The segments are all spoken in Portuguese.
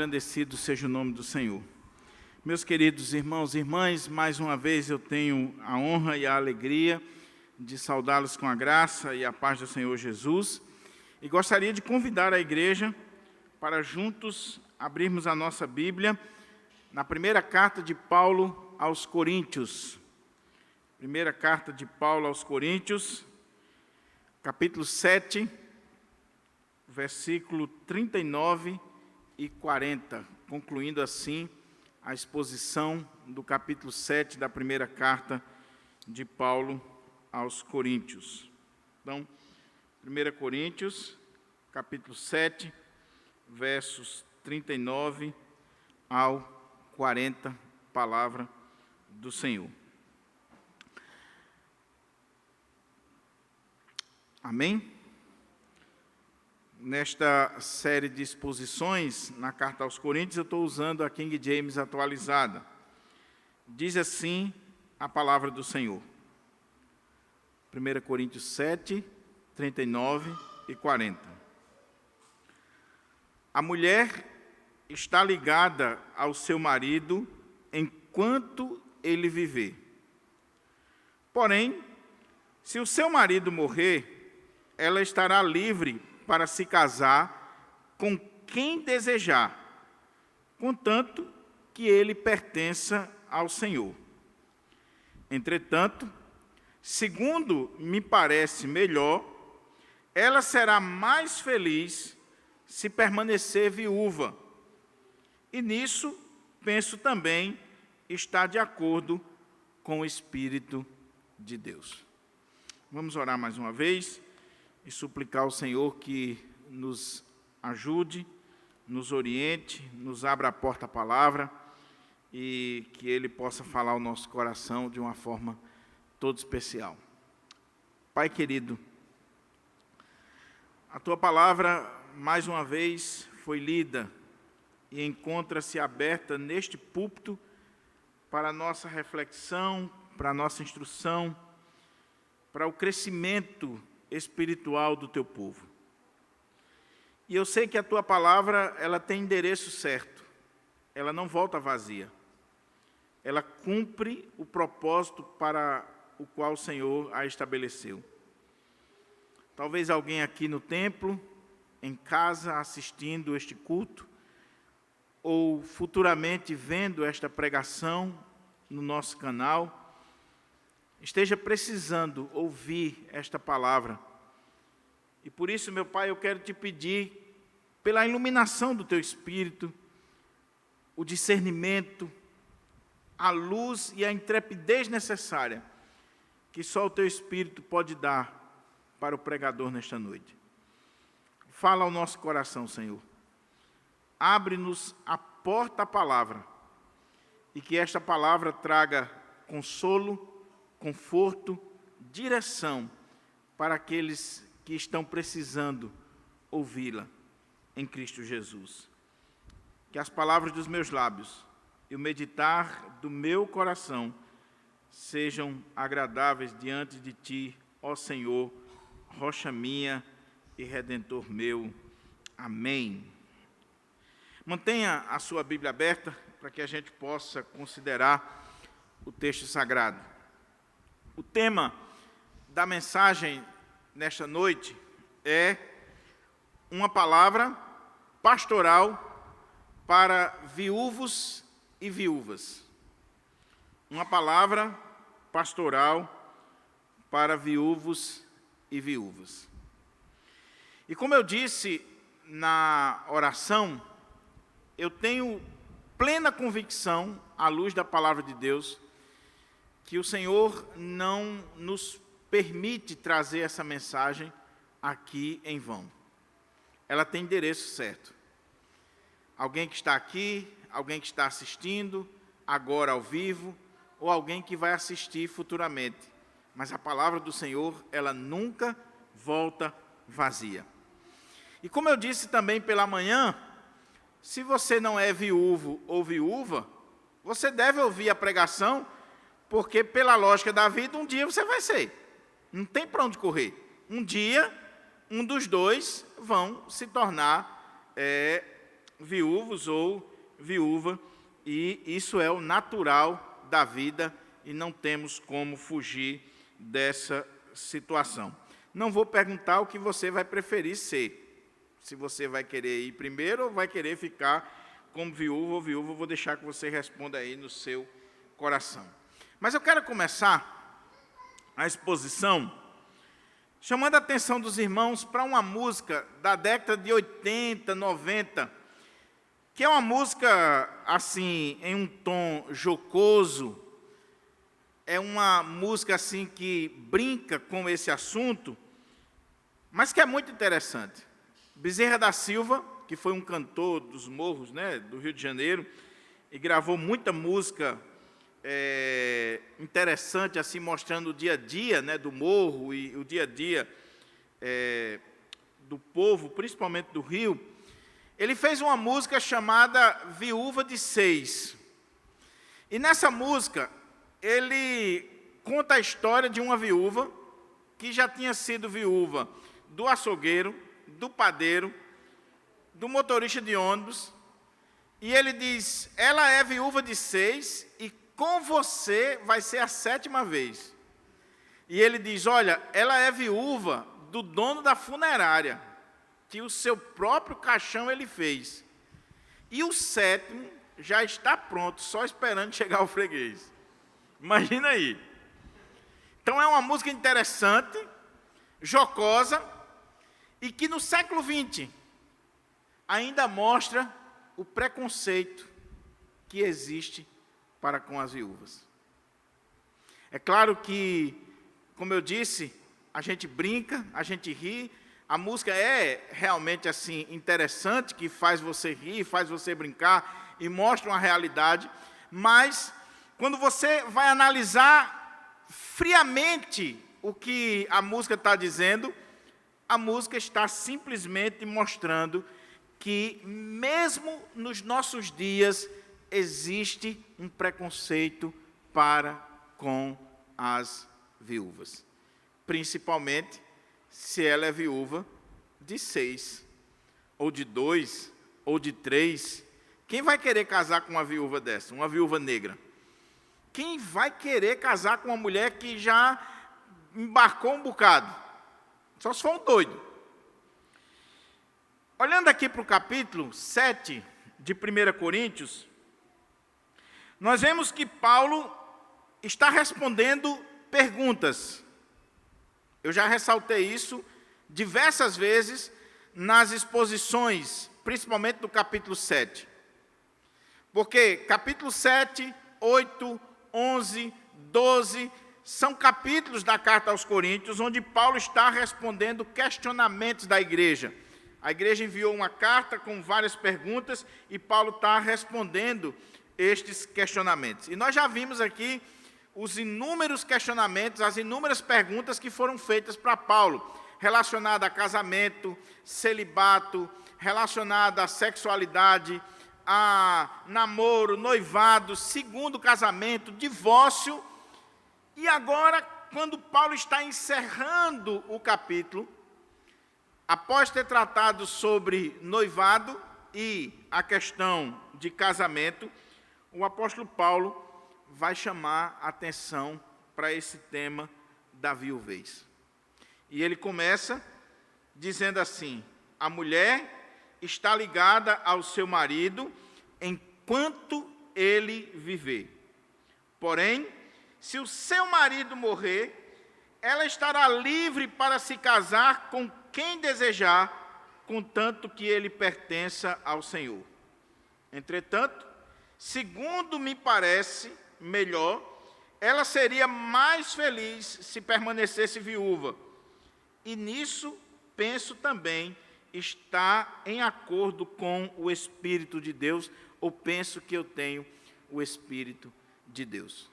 engrandecido seja o nome do Senhor. Meus queridos irmãos e irmãs, mais uma vez eu tenho a honra e a alegria de saudá-los com a graça e a paz do Senhor Jesus. E gostaria de convidar a igreja para juntos abrirmos a nossa Bíblia na primeira carta de Paulo aos Coríntios. Primeira carta de Paulo aos Coríntios, capítulo 7, versículo 39 e 40, concluindo assim a exposição do capítulo 7 da primeira carta de Paulo aos Coríntios. Então, 1 Coríntios, capítulo 7, versos 39 ao 40, palavra do Senhor. Amém? Nesta série de exposições, na carta aos Coríntios, eu estou usando a King James atualizada. Diz assim a palavra do Senhor. 1 Coríntios 7, 39 e 40. A mulher está ligada ao seu marido enquanto ele viver. Porém, se o seu marido morrer, ela estará livre para se casar com quem desejar, contanto que ele pertença ao Senhor. Entretanto, segundo me parece melhor, ela será mais feliz se permanecer viúva. E nisso, penso também, está de acordo com o Espírito de Deus. Vamos orar mais uma vez e suplicar ao Senhor que nos ajude, nos oriente, nos abra a porta à palavra e que Ele possa falar ao nosso coração de uma forma toda especial. Pai querido, a Tua palavra, mais uma vez, foi lida e encontra-se aberta neste púlpito para a nossa reflexão, para a nossa instrução, para o crescimento espiritual do Teu povo. E eu sei que a Tua palavra, ela tem endereço certo. Ela não volta vazia. Ela cumpre o propósito para o qual o Senhor a estabeleceu. Talvez alguém aqui no templo, em casa, assistindo este culto, ou futuramente vendo esta pregação no nosso canal, esteja precisando ouvir esta palavra. E por isso, meu Pai, eu quero te pedir, pela iluminação do Teu Espírito, o discernimento, a luz e a intrepidez necessária, que só o Teu Espírito pode dar para o pregador nesta noite. Fala ao nosso coração, Senhor. Abre-nos a porta à palavra, e que esta palavra traga consolo, conforto, direção para aqueles que estão precisando ouvi-la em Cristo Jesus. Que as palavras dos meus lábios e o meditar do meu coração sejam agradáveis diante de Ti, ó Senhor, rocha minha e redentor meu. Amém. Mantenha a sua Bíblia aberta para que a gente possa considerar o texto sagrado. O tema da mensagem nesta noite é uma palavra pastoral para viúvos e viúvas. Uma palavra pastoral para viúvos e viúvas. E como eu disse na oração, eu tenho plena convicção, à luz da palavra de Deus, que o Senhor não nos permite trazer essa mensagem aqui em vão. Ela tem endereço certo. Alguém que está aqui, alguém que está assistindo, agora ao vivo, ou alguém que vai assistir futuramente. Mas a palavra do Senhor, ela nunca volta vazia. E como eu disse também pela manhã, se você não é viúvo ou viúva, você deve ouvir a pregação, porque pela lógica da vida, um dia você vai ser. Não tem para onde correr. Um dia, um dos dois vão se tornar viúvos ou viúva, e isso é o natural da vida e não temos como fugir dessa situação. Não vou perguntar o que você vai preferir ser, se você vai querer ir primeiro ou vai querer ficar como viúva ou viúva, vou deixar que você responda aí no seu coração. Mas eu quero começar a exposição chamando a atenção dos irmãos para uma música da década de 80, 90, que é uma música, assim, em um tom jocoso, é uma música, assim, que brinca com esse assunto, mas que é muito interessante. Bezerra da Silva, que foi um cantor dos morros, né, do Rio de Janeiro, e gravou muita música interessante, assim, mostrando o dia a dia, né, do morro e o dia a dia do povo, principalmente do Rio. Ele fez uma música chamada Viúva de Seis. E nessa música, ele conta a história de uma viúva que já tinha sido viúva do açougueiro, do padeiro, do motorista de ônibus. E ele diz, ela é viúva de 6 e com você vai ser a 7ª vez. E ele diz, olha, ela é viúva do dono da funerária, que o seu próprio caixão ele fez. E o 7º já está pronto, só esperando chegar o freguês. Imagina aí. Então é uma música interessante, jocosa, e que no século XX ainda mostra o preconceito que existe para com as viúvas. É claro que, como eu disse, a gente brinca, a gente ri, a música é realmente assim interessante, que faz você rir, faz você brincar e mostra uma realidade, mas quando você vai analisar friamente o que a música está dizendo, a música está simplesmente mostrando que mesmo nos nossos dias existe um preconceito para com as viúvas, principalmente se ela é viúva de 6, ou de 2, ou de 3. Quem vai querer casar com uma viúva dessa, uma viúva negra? Quem vai querer casar com uma mulher que já embarcou um bocado? Só se for um doido. Olhando aqui para o capítulo 7 de 1 Coríntios, nós vemos que Paulo está respondendo perguntas. Eu já ressaltei isso diversas vezes nas exposições, principalmente do capítulo 7. Porque capítulo 7, 8, 11, 12, são capítulos da carta aos Coríntios, onde Paulo está respondendo questionamentos da igreja. A igreja enviou uma carta com várias perguntas e Paulo está respondendo estes questionamentos. E nós já vimos aqui os inúmeros questionamentos, as inúmeras perguntas que foram feitas para Paulo, relacionada a casamento, celibato, relacionada à sexualidade, a namoro, noivado, segundo casamento, divórcio. E agora, quando Paulo está encerrando o capítulo, após ter tratado sobre noivado e a questão de casamento, o apóstolo Paulo vai chamar a atenção para esse tema da viuvez. E ele começa dizendo assim: a mulher está ligada ao seu marido enquanto ele viver. Porém, se o seu marido morrer, ela estará livre para se casar com quem desejar, contanto que ele pertença ao Senhor. Entretanto, segundo me parece melhor, ela seria mais feliz se permanecesse viúva. E nisso, penso também, está em acordo com o Espírito de Deus, ou penso que eu tenho o Espírito de Deus.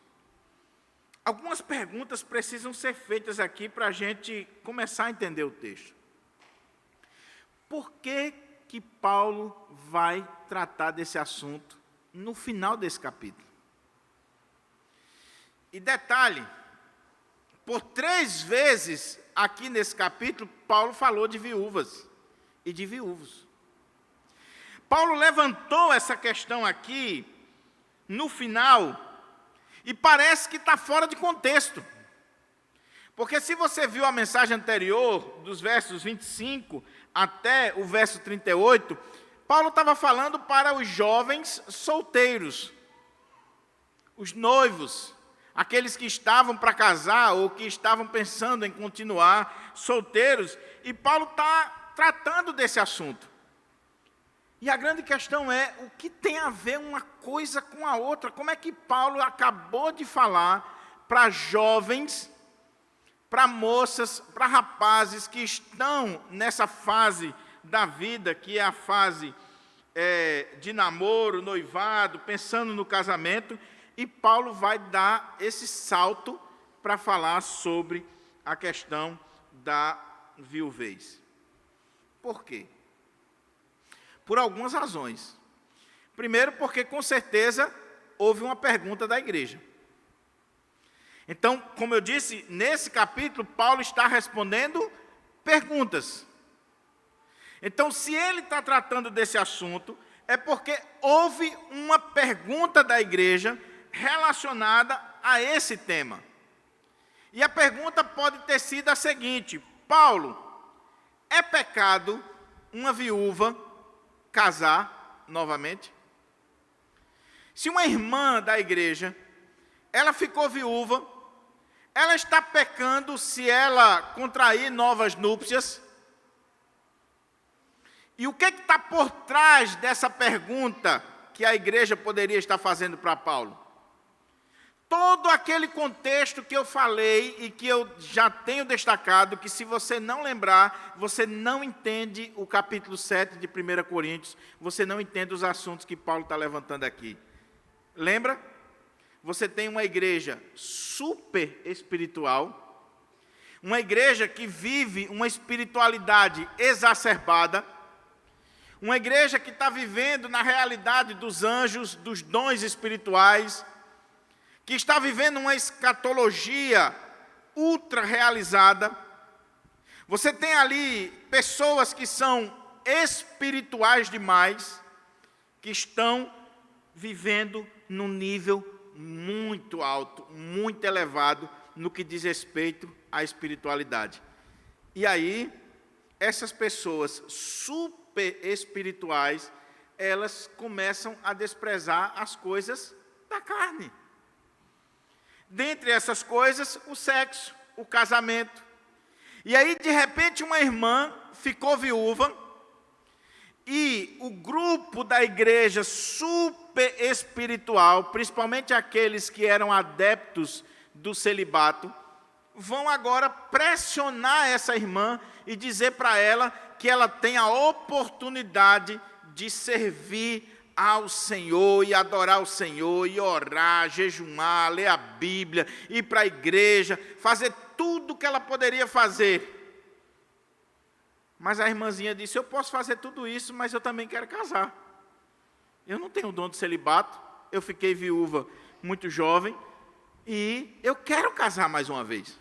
Algumas perguntas precisam ser feitas aqui para a gente começar a entender o texto. Por que que Paulo vai tratar desse assunto no final desse capítulo? E detalhe, por 3 vezes aqui nesse capítulo, Paulo falou de viúvas e de viúvos. Paulo levantou essa questão aqui, no final, e parece que está fora de contexto. Porque se você viu a mensagem anterior, dos versos 25 até o verso 38, Paulo estava falando para os jovens solteiros, os noivos, aqueles que estavam para casar ou que estavam pensando em continuar solteiros, e Paulo está tratando desse assunto. E a grande questão é, o que tem a ver uma coisa com a outra? Como é que Paulo acabou de falar para jovens, para moças, para rapazes que estão nessa fase da vida, que é a fase de namoro, noivado, pensando no casamento, e Paulo vai dar esse salto para falar sobre a questão da viuvez. Por quê? Por algumas razões. Primeiro, porque com certeza houve uma pergunta da igreja. Então, como eu disse, nesse capítulo, Paulo está respondendo perguntas. Então, se ele está tratando desse assunto, é porque houve uma pergunta da igreja relacionada a esse tema. E a pergunta pode ter sido a seguinte: Paulo, é pecado uma viúva casar novamente? Se uma irmã da igreja, ela ficou viúva, ela está pecando se ela contrair novas núpcias? E o que está por trás dessa pergunta que a igreja poderia estar fazendo para Paulo? Todo aquele contexto que eu falei e que eu já tenho destacado, que se você não lembrar, você não entende o capítulo 7 de 1 Coríntios, você não entende os assuntos que Paulo está levantando aqui. Lembra? Você tem uma igreja super espiritual, uma igreja que vive uma espiritualidade exacerbada, uma igreja que está vivendo na realidade dos anjos, dos dons espirituais, que está vivendo uma escatologia ultra realizada. Você tem ali pessoas que são espirituais demais, que estão vivendo num nível muito alto, muito elevado, no que diz respeito à espiritualidade. E aí, essas pessoas super espirituais, elas começam a desprezar as coisas da carne. Dentre essas coisas, o sexo, o casamento. E aí, de repente, uma irmã ficou viúva e o grupo da igreja super espiritual, principalmente aqueles que eram adeptos do celibato, vão agora pressionar essa irmã e dizer para ela que ela tem a oportunidade de servir ao Senhor e adorar o Senhor, e orar, jejuar, ler a Bíblia, ir para a igreja, fazer tudo o que ela poderia fazer. Mas a irmãzinha disse: eu posso fazer tudo isso, mas eu também quero casar. Eu não tenho o dom de celibato, eu fiquei viúva muito jovem, e eu quero casar mais uma vez.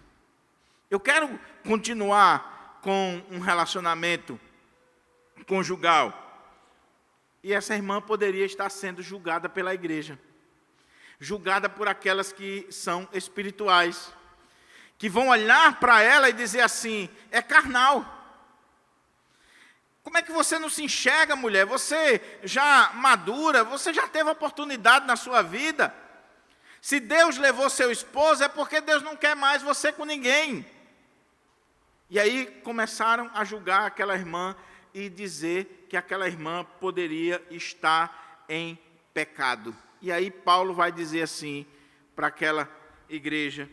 Eu quero continuar com um relacionamento conjugal. E essa irmã poderia estar sendo julgada pela igreja, julgada por aquelas que são espirituais, que vão olhar para ela e dizer assim: é carnal. Como é que você não se enxerga, mulher? Você já madura, você já teve oportunidade na sua vida. Se Deus levou seu esposo, é porque Deus não quer mais você com ninguém. E aí começaram a julgar aquela irmã e dizer que aquela irmã poderia estar em pecado. E aí Paulo vai dizer assim para aquela igreja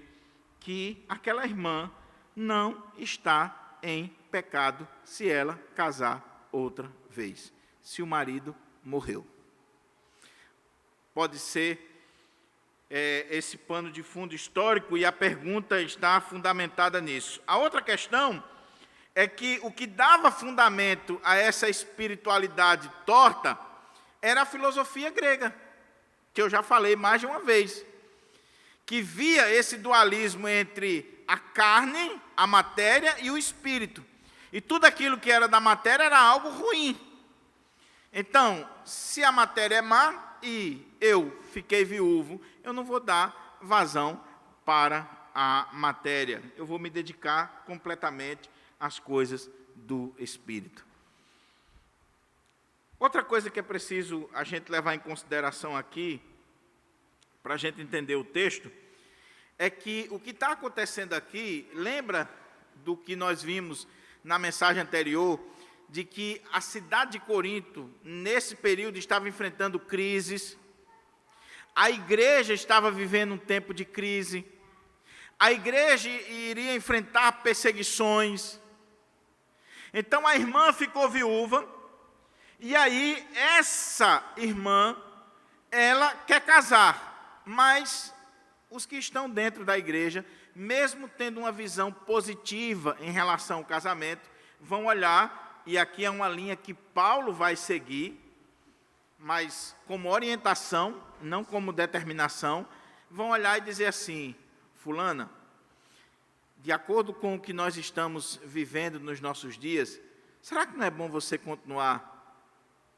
que aquela irmã não está em pecado se ela casar outra vez, se o marido morreu. Pode ser esse pano de fundo histórico, e a pergunta está fundamentada nisso. A outra questão é que o que dava fundamento a essa espiritualidade torta era a filosofia grega, que eu já falei mais de uma vez, que via esse dualismo entre a carne, a matéria e o espírito. E tudo aquilo que era da matéria era algo ruim. Então, se a matéria é má e eu fiquei viúvo, eu não vou dar vazão para a matéria. Eu vou me dedicar completamente às coisas do Espírito. Outra coisa que é preciso a gente levar em consideração aqui, para a gente entender o texto, é que o que está acontecendo aqui, lembra do que nós vimos na mensagem anterior, de que a cidade de Corinto, nesse período, estava enfrentando crises, a igreja estava vivendo um tempo de crise, a igreja iria enfrentar perseguições. Então a irmã ficou viúva, e aí essa irmã, ela quer casar, mas os que estão dentro da igreja, mesmo tendo uma visão positiva em relação ao casamento, vão olhar, e aqui é uma linha que Paulo vai seguir, mas como orientação, não como determinação, vão olhar e dizer assim: fulana, de acordo com o que nós estamos vivendo nos nossos dias, será que não é bom você continuar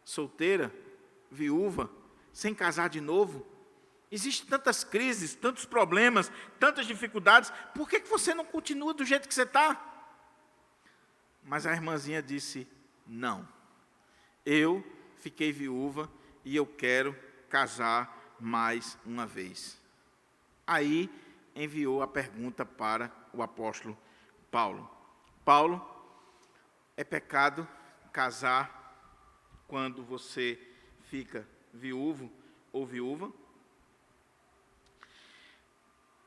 solteira, viúva, sem casar de novo? Existem tantas crises, tantos problemas, tantas dificuldades, por que você não continua do jeito que você está? Mas a irmãzinha disse: não, eu fiquei viúva e eu quero casar mais uma vez. Aí enviou a pergunta para o apóstolo Paulo: Paulo, é pecado casar quando você fica viúvo ou viúva?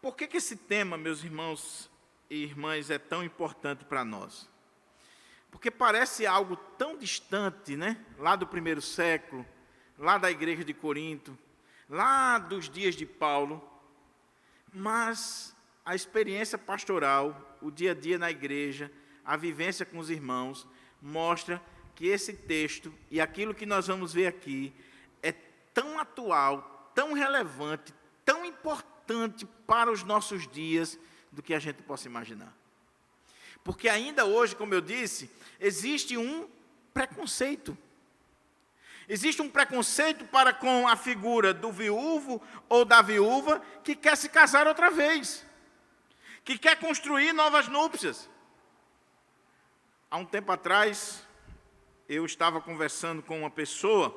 Por que esse tema, meus irmãos e irmãs, é tão importante para nós? Porque parece algo tão distante, né? Lá do primeiro século, lá da igreja de Corinto, lá dos dias de Paulo, mas a experiência pastoral, o dia a dia na igreja, a vivência com os irmãos, mostra que esse texto e aquilo que nós vamos ver aqui é tão atual, tão relevante, tão importante para os nossos dias do que a gente possa imaginar. Porque ainda hoje, como eu disse, existe um preconceito. Existe um preconceito para com a figura do viúvo ou da viúva que quer se casar outra vez, que quer construir novas núpcias. Há um tempo atrás, eu estava conversando com uma pessoa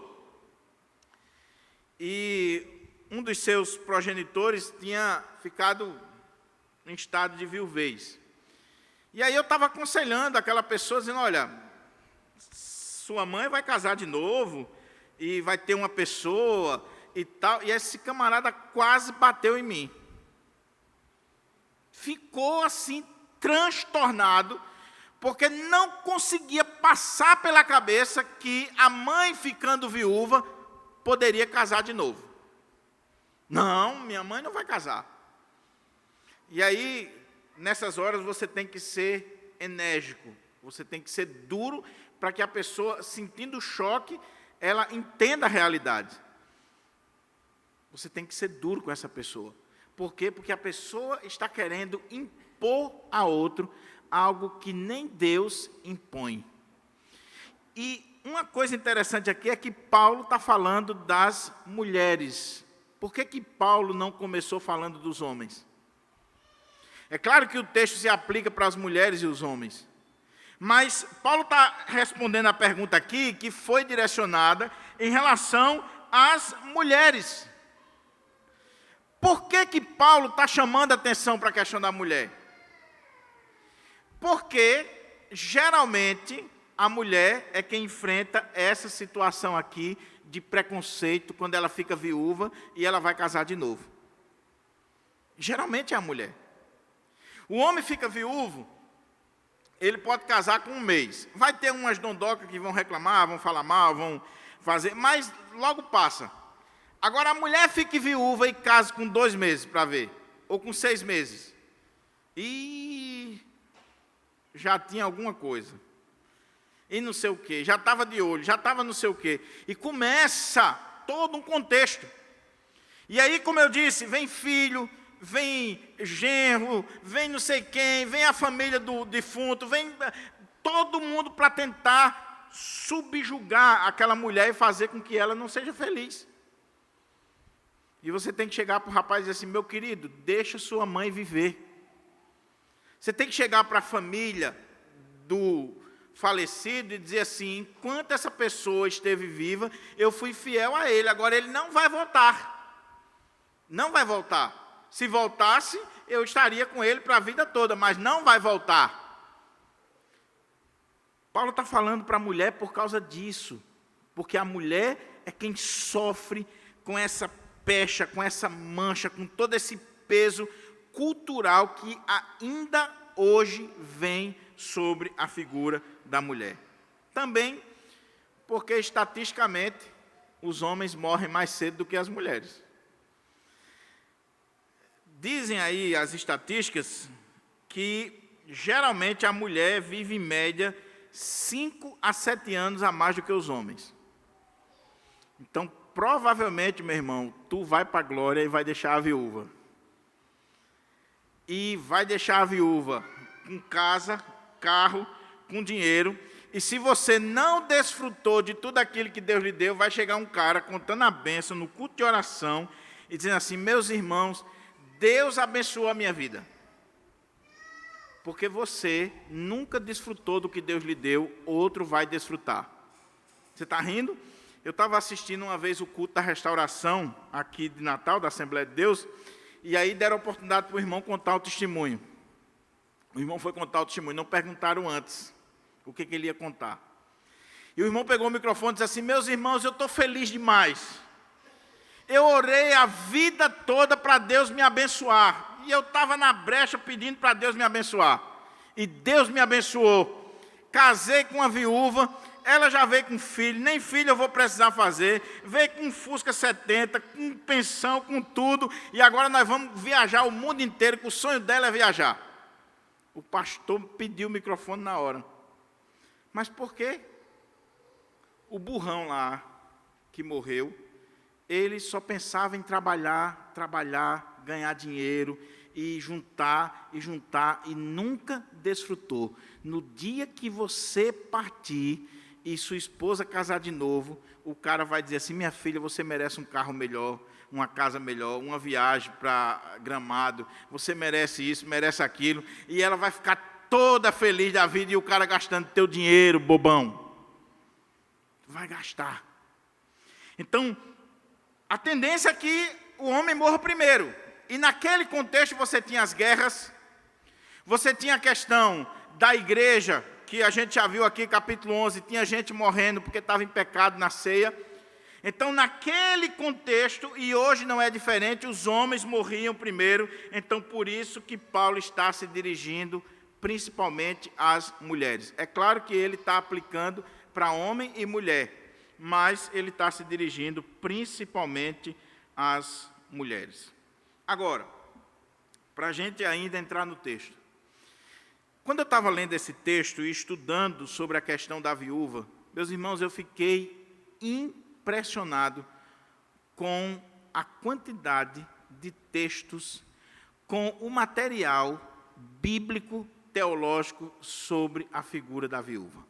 e um dos seus progenitores tinha ficado em estado de viuvez. E aí eu estava aconselhando aquela pessoa, dizendo: olha, sua mãe vai casar de novo, e vai ter uma pessoa, e tal. E esse camarada quase bateu em mim. Ficou assim, transtornado, porque não conseguia passar pela cabeça que a mãe, ficando viúva, poderia casar de novo. Não, minha mãe não vai casar. E aí, nessas horas, você tem que ser enérgico, você tem que ser duro, para que a pessoa, sentindo o choque, ela entenda a realidade. Você tem que ser duro com essa pessoa. Por quê? Porque a pessoa está querendo impor a outro algo que nem Deus impõe. E uma coisa interessante aqui é que Paulo está falando das mulheres. Por que Paulo não começou falando dos homens? É claro que o texto se aplica para as mulheres e os homens. Mas Paulo está respondendo a pergunta aqui, que foi direcionada em relação às mulheres. Por que Paulo está chamando a atenção para a questão da mulher? Porque, geralmente, a mulher é quem enfrenta essa situação aqui de preconceito quando ela fica viúva e ela vai casar de novo. Geralmente é a mulher. O homem fica viúvo, ele pode casar com um mês. Vai ter umas dondocas que vão reclamar, vão falar mal, vão fazer, mas logo passa. Agora a mulher fica viúva e casa com 2 meses para ver, ou com 6 meses. E já tinha alguma coisa. E não sei o quê, já estava de olho, já estava não sei o quê. E começa todo um contexto. E aí, como eu disse, vem filho, vem genro, vem não sei quem, vem a família do defunto, vem todo mundo para tentar subjugar aquela mulher e fazer com que ela não seja feliz. E você tem que chegar para o rapaz e dizer assim: meu querido, deixa sua mãe viver. Você tem que chegar para a família do falecido e dizer assim: enquanto essa pessoa esteve viva, eu fui fiel a ele, agora ele não vai voltar. Não vai voltar. Se voltasse, eu estaria com ele para a vida toda, mas não vai voltar. Paulo está falando para a mulher por causa disso, porque a mulher é quem sofre com essa pecha, com essa mancha, com todo esse peso cultural que ainda hoje vem sobre a figura da mulher. Também porque, estatisticamente, os homens morrem mais cedo do que as mulheres. Dizem aí as estatísticas que, geralmente, a mulher vive, em média, 5 a 7 anos a mais do que os homens. Então, provavelmente, meu irmão, tu vai para a glória e vai deixar a viúva. E vai deixar a viúva com casa, carro, com dinheiro. E se você não desfrutou de tudo aquilo que Deus lhe deu, vai chegar um cara contando a bênção no culto de oração e dizendo assim: meus irmãos, Deus abençoou a minha vida. Porque você nunca desfrutou do que Deus lhe deu, outro vai desfrutar. Você está rindo? Eu estava assistindo uma vez o culto da restauração, aqui de Natal, da Assembleia de Deus, e aí deram a oportunidade para o irmão contar o testemunho. O irmão foi contar o testemunho, não perguntaram antes o que ele ia contar. E o irmão pegou o microfone e disse assim: meus irmãos, eu estou feliz demais. Eu orei a vida toda para Deus me abençoar. E eu estava na brecha pedindo para Deus me abençoar. E Deus me abençoou. Casei com uma viúva, ela já veio com filho, nem filho eu vou precisar fazer. Veio com um Fusca 70, com pensão, com tudo. E agora nós vamos viajar o mundo inteiro, que o sonho dela é viajar. O pastor pediu o microfone na hora. Mas por quê? O burrão lá, que morreu, ele só pensava em trabalhar, ganhar dinheiro, e juntar, e nunca desfrutou. No dia que você partir e sua esposa casar de novo, o cara vai dizer assim: minha filha, você merece um carro melhor, uma casa melhor, uma viagem para Gramado, você merece isso, merece aquilo, e ela vai ficar toda feliz da vida, e o cara gastando teu dinheiro, bobão. Vai gastar. Então, a tendência é que o homem morra primeiro. E naquele contexto você tinha as guerras, você tinha a questão da igreja, que a gente já viu aqui, capítulo 11, tinha gente morrendo porque estava em pecado na ceia. Então, naquele contexto, e hoje não é diferente, os homens morriam primeiro. Então, por isso que Paulo está se dirigindo principalmente às mulheres. É claro que ele está aplicando para homem e mulher, mas ele está se dirigindo principalmente às mulheres. Agora, para a gente ainda entrar no texto. Quando eu estava lendo esse texto e estudando sobre a questão da viúva, meus irmãos, eu fiquei impressionado com a quantidade de textos, com o material bíblico, teológico sobre a figura da viúva.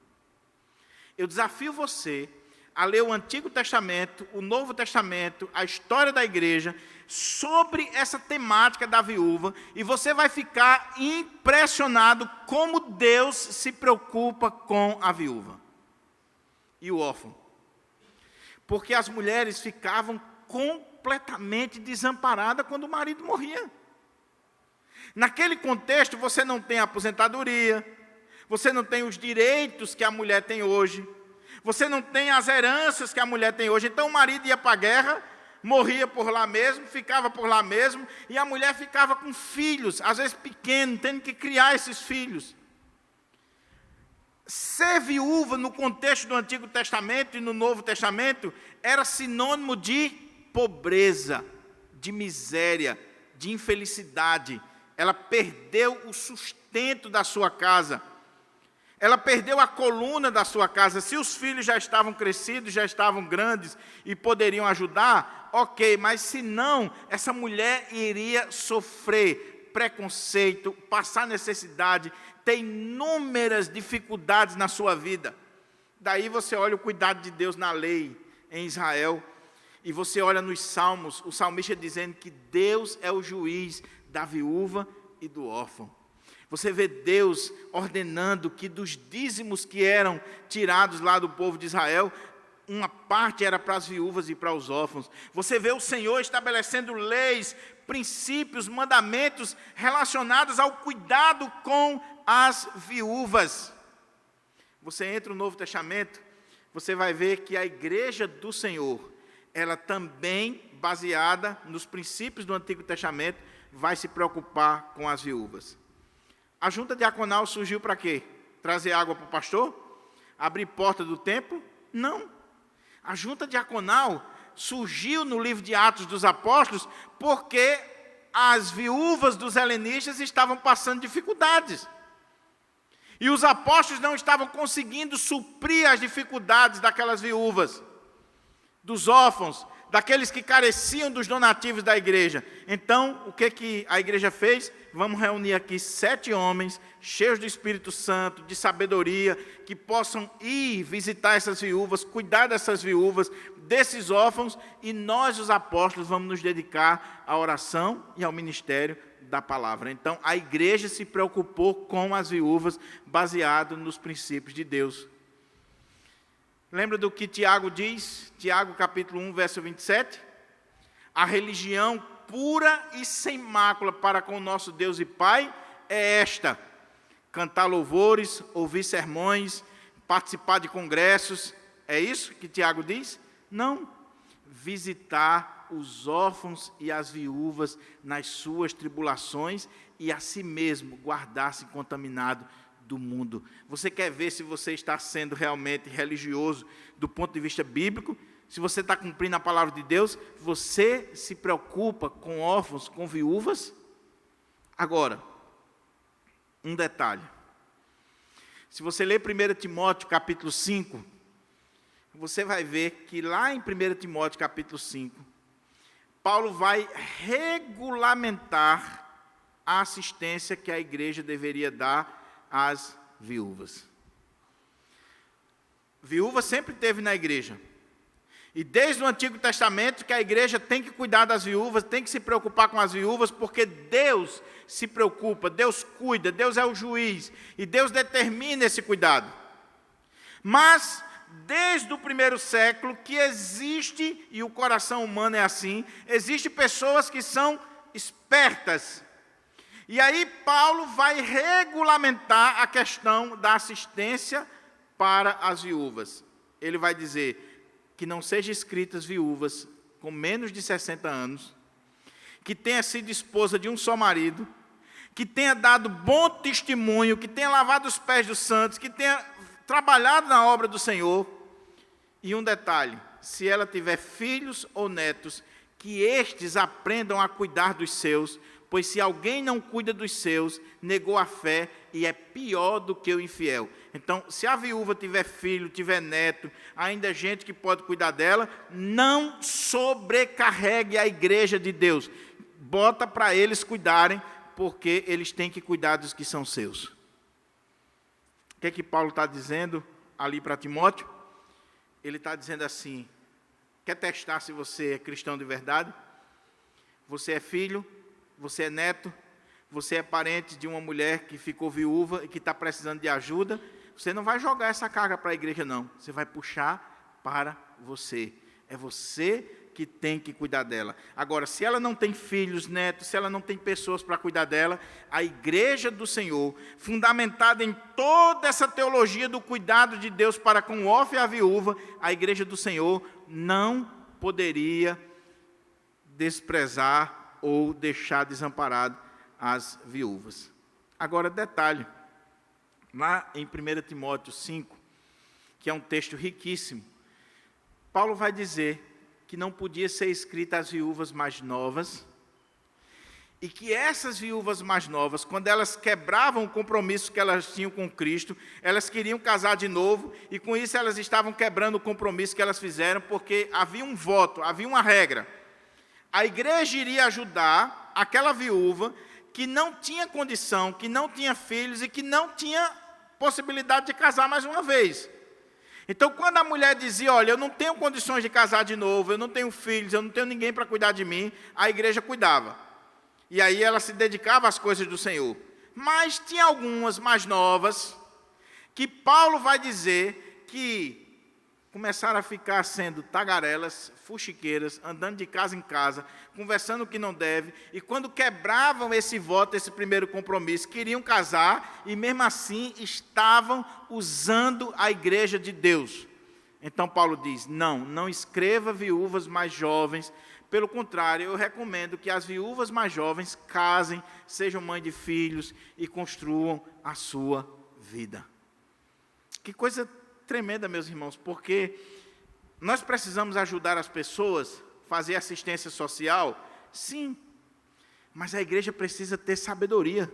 Eu desafio você a ler o Antigo Testamento, o Novo Testamento, a história da igreja, sobre essa temática da viúva, e você vai ficar impressionado como Deus se preocupa com a viúva e o órfão. Porque as mulheres ficavam completamente desamparadas quando o marido morria. Naquele contexto, você não tem aposentadoria, você não tem os direitos que a mulher tem hoje, você não tem as heranças que a mulher tem hoje. Então o marido ia para a guerra, morria por lá mesmo, ficava por lá mesmo, e a mulher ficava com filhos, às vezes pequenos, tendo que criar esses filhos. Ser viúva no contexto do Antigo Testamento e no Novo Testamento era sinônimo de pobreza, de miséria, de infelicidade. Ela perdeu o sustento da sua casa. Ela perdeu a coluna da sua casa. Se os filhos já estavam crescidos, já estavam grandes e poderiam ajudar, ok, mas se não, essa mulher iria sofrer preconceito, passar necessidade, ter inúmeras dificuldades na sua vida. Daí você olha o cuidado de Deus na lei em Israel, e você olha nos Salmos, o salmista dizendo que Deus é o juiz da viúva e do órfão. Você vê Deus ordenando que dos dízimos que eram tirados lá do povo de Israel, uma parte era para as viúvas e para os órfãos. Você vê o Senhor estabelecendo leis, princípios, mandamentos relacionados ao cuidado com as viúvas. Você entra no Novo Testamento, você vai ver que a igreja do Senhor, ela também, baseada nos princípios do Antigo Testamento, vai se preocupar com as viúvas. A junta diaconal surgiu para quê? Trazer água para o pastor? Abrir porta do templo? Não. A junta diaconal surgiu no livro de Atos dos Apóstolos porque as viúvas dos helenistas estavam passando dificuldades. E os apóstolos não estavam conseguindo suprir as dificuldades daquelas viúvas, dos órfãos, daqueles que careciam dos donativos da igreja. Então, o que a igreja fez? Vamos reunir aqui 7 homens, cheios do Espírito Santo, de sabedoria, que possam ir visitar essas viúvas, cuidar dessas viúvas, desses órfãos, e nós, os apóstolos, vamos nos dedicar à oração e ao ministério da palavra. Então, a igreja se preocupou com as viúvas, baseado nos princípios de Deus. Lembra do que Tiago diz? Tiago, capítulo 1, verso 27? A religião pura e sem mácula para com o nosso Deus e Pai é esta: cantar louvores, ouvir sermões, participar de congressos. É isso que Tiago diz? Não. Visitar os órfãos e as viúvas nas suas tribulações e a si mesmo guardar-se contaminado do mundo. Você quer ver se você está sendo realmente religioso do ponto de vista bíblico? Se você está cumprindo a palavra de Deus, você se preocupa com órfãos, com viúvas? Agora, um detalhe. Se você ler 1 Timóteo capítulo 5, você vai ver que lá em 1 Timóteo capítulo 5, Paulo vai regulamentar a assistência que a igreja deveria dar às viúvas. Viúva sempre teve na igreja. E desde o Antigo Testamento que a igreja tem que cuidar das viúvas, tem que se preocupar com as viúvas, porque Deus se preocupa, Deus cuida, Deus é o juiz, e Deus determina esse cuidado. Mas, desde o primeiro século, que existe, e o coração humano é assim, existem pessoas que são espertas. E aí Paulo vai regulamentar a questão da assistência para as viúvas. Ele vai dizer que não sejam escritas viúvas com menos de 60 anos, que tenha sido esposa de um só marido, que tenha dado bom testemunho, que tenha lavado os pés dos santos, que tenha trabalhado na obra do Senhor. E um detalhe: se ela tiver filhos ou netos, que estes aprendam a cuidar dos seus, pois se alguém não cuida dos seus, negou a fé e é pior do que o infiel. Então, se a viúva tiver filho, tiver neto, ainda é gente que pode cuidar dela, não sobrecarregue a igreja de Deus. Bota para eles cuidarem, porque eles têm que cuidar dos que são seus. O que é que Paulo está dizendo ali para Timóteo? Ele está dizendo assim: quer testar se você é cristão de verdade? Você é filho, você é neto, você é parente de uma mulher que ficou viúva e que está precisando de ajuda. Você não vai jogar essa carga para a igreja, não. Você vai puxar para você. É você que tem que cuidar dela. Agora, se ela não tem filhos, netos, se ela não tem pessoas para cuidar dela, a igreja do Senhor, fundamentada em toda essa teologia do cuidado de Deus para com o órfão e a viúva, a igreja do Senhor não poderia desprezar ou deixar desamparado as viúvas. Agora, detalhe, lá em 1 Timóteo 5, que é um texto riquíssimo, Paulo vai dizer que não podia ser escrita às viúvas mais novas, e que essas viúvas mais novas, quando elas quebravam o compromisso que elas tinham com Cristo, elas queriam casar de novo, e com isso elas estavam quebrando o compromisso que elas fizeram, porque havia um voto, havia uma regra. A igreja iria ajudar aquela viúva que não tinha condição, que não tinha filhos e que não tinha possibilidade de casar mais uma vez. Então, quando a mulher dizia, olha, eu não tenho condições de casar de novo, eu não tenho filhos, eu não tenho ninguém para cuidar de mim, a igreja cuidava. E aí ela se dedicava às coisas do Senhor. Mas tinha algumas mais novas, que Paulo vai dizer que começaram a ficar sendo tagarelas, fuxiqueiras, andando de casa em casa, conversando o que não deve, e quando quebravam esse voto, esse primeiro compromisso, queriam casar, e mesmo assim estavam usando a igreja de Deus. Então Paulo diz, não escreva viúvas mais jovens, pelo contrário, eu recomendo que as viúvas mais jovens casem, sejam mães de filhos e construam a sua vida. Que coisa tremenda, meus irmãos, porque nós precisamos ajudar as pessoas, fazer assistência social, sim, mas a igreja precisa ter sabedoria.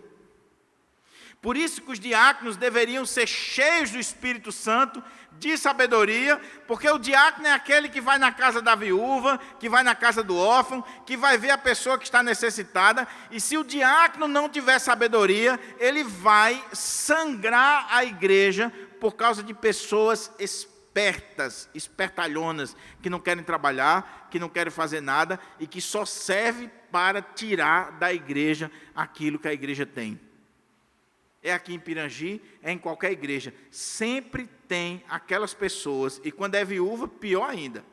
Por isso que os diáconos deveriam ser cheios do Espírito Santo, de sabedoria, porque o diácono é aquele que vai na casa da viúva, que vai na casa do órfão, que vai ver a pessoa que está necessitada, e se o diácono não tiver sabedoria, ele vai sangrar a igreja por causa de pessoas espertas, espertalhonas, que não querem trabalhar, que não querem fazer nada, e que só serve para tirar da igreja aquilo que a igreja tem. É aqui em Pirangi, é em qualquer igreja. Sempre tem aquelas pessoas, e quando é viúva, pior ainda.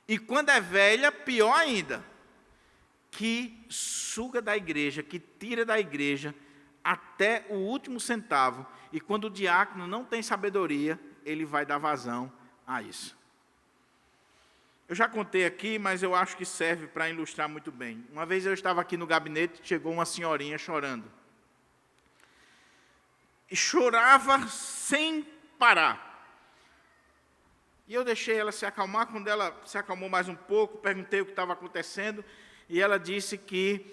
E quando é velha, pior ainda. Que suga da igreja, que tira da igreja até o último centavo. E quando o diácono não tem sabedoria, ele vai dar vazão a isso. Eu já contei aqui, mas eu acho que serve para ilustrar muito bem. Uma vez eu estava aqui no gabinete, chegou uma senhorinha chorando. E chorava sem parar. E eu deixei ela se acalmar. Quando ela se acalmou mais um pouco, perguntei o que estava acontecendo, e ela disse que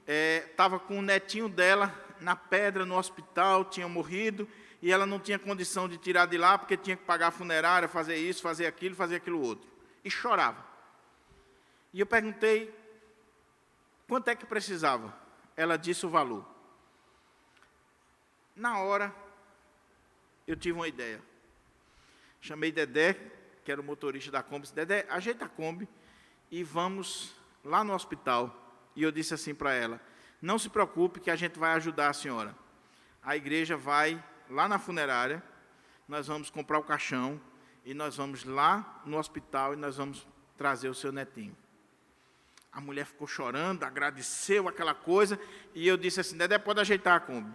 estava com o netinho dela na pedra, no hospital, tinha morrido, e ela não tinha condição de tirar de lá, porque tinha que pagar a funerária, fazer isso, fazer aquilo outro. E chorava. E eu perguntei, quanto é que precisava? Ela disse o valor. Na hora, eu tive uma ideia. Chamei Dedé, que era o motorista da Kombi, disse, Dedé, ajeita a Kombi e vamos lá no hospital. E eu disse assim para ela, não se preocupe que a gente vai ajudar a senhora. A igreja vai lá na funerária, nós vamos comprar o caixão e nós vamos lá no hospital e nós vamos trazer o seu netinho. A mulher ficou chorando, agradeceu aquela coisa, e eu disse assim, Dedé, pode ajeitar a Kombi.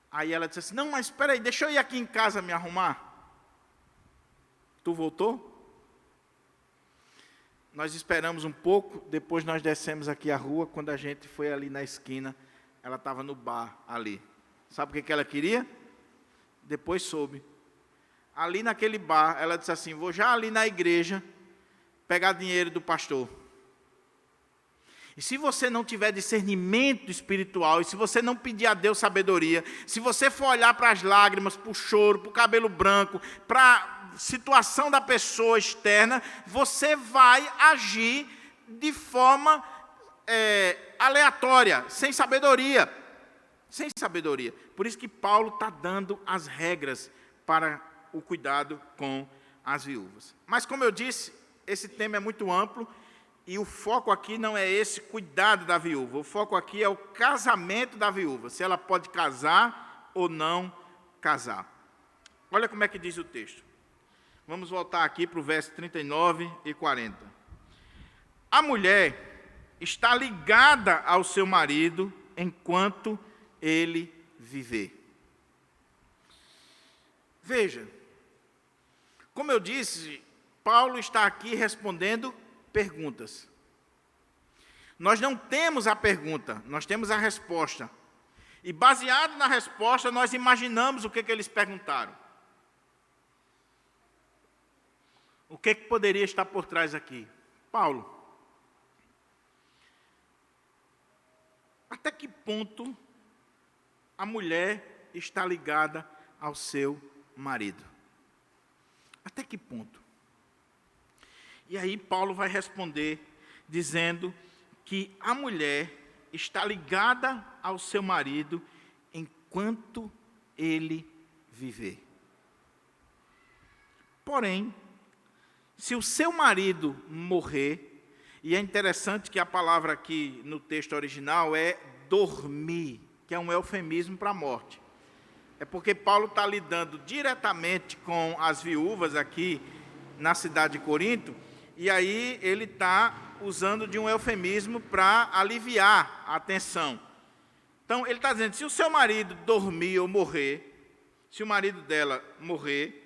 Aí ela disse assim, não, mas espera aí, deixa eu ir aqui em casa me arrumar. Tu voltou? Nós esperamos um pouco, depois nós descemos aqui a rua, quando a gente foi ali na esquina, ela estava no bar ali. Sabe o que ela queria? Depois soube. Ali naquele bar, ela disse assim, vou já ali na igreja pegar dinheiro do pastor. E se você não tiver discernimento espiritual, e se você não pedir a Deus sabedoria, se você for olhar para as lágrimas, para o choro, para o cabelo branco, para a situação da pessoa externa, você vai agir de forma aleatória, sem sabedoria. Sem sabedoria. Por isso que Paulo está dando as regras para o cuidado com as viúvas. Mas como eu disse, esse tema é muito amplo, e o foco aqui não é esse cuidado da viúva. O foco aqui é o casamento da viúva, se ela pode casar ou não casar. Olha como é que diz o texto. Vamos voltar aqui para o verso 39 e 40. A mulher está ligada ao seu marido enquanto ele viver. Veja, como eu disse, Paulo está aqui respondendo perguntas. Nós não temos a pergunta, nós temos a resposta. E baseado na resposta, nós imaginamos o que eles perguntaram. O que poderia estar por trás aqui? Paulo, até que ponto a mulher está ligada ao seu marido? Até que ponto? E aí Paulo vai responder dizendo que a mulher está ligada ao seu marido enquanto ele viver. Porém, se o seu marido morrer, e é interessante que a palavra aqui no texto original é dormir, que é um eufemismo para a morte. É porque Paulo está lidando diretamente com as viúvas aqui na cidade de Corinto, e aí ele está usando de um eufemismo para aliviar a tensão. Então, ele está dizendo, se o seu marido dormir ou morrer, se o marido dela morrer,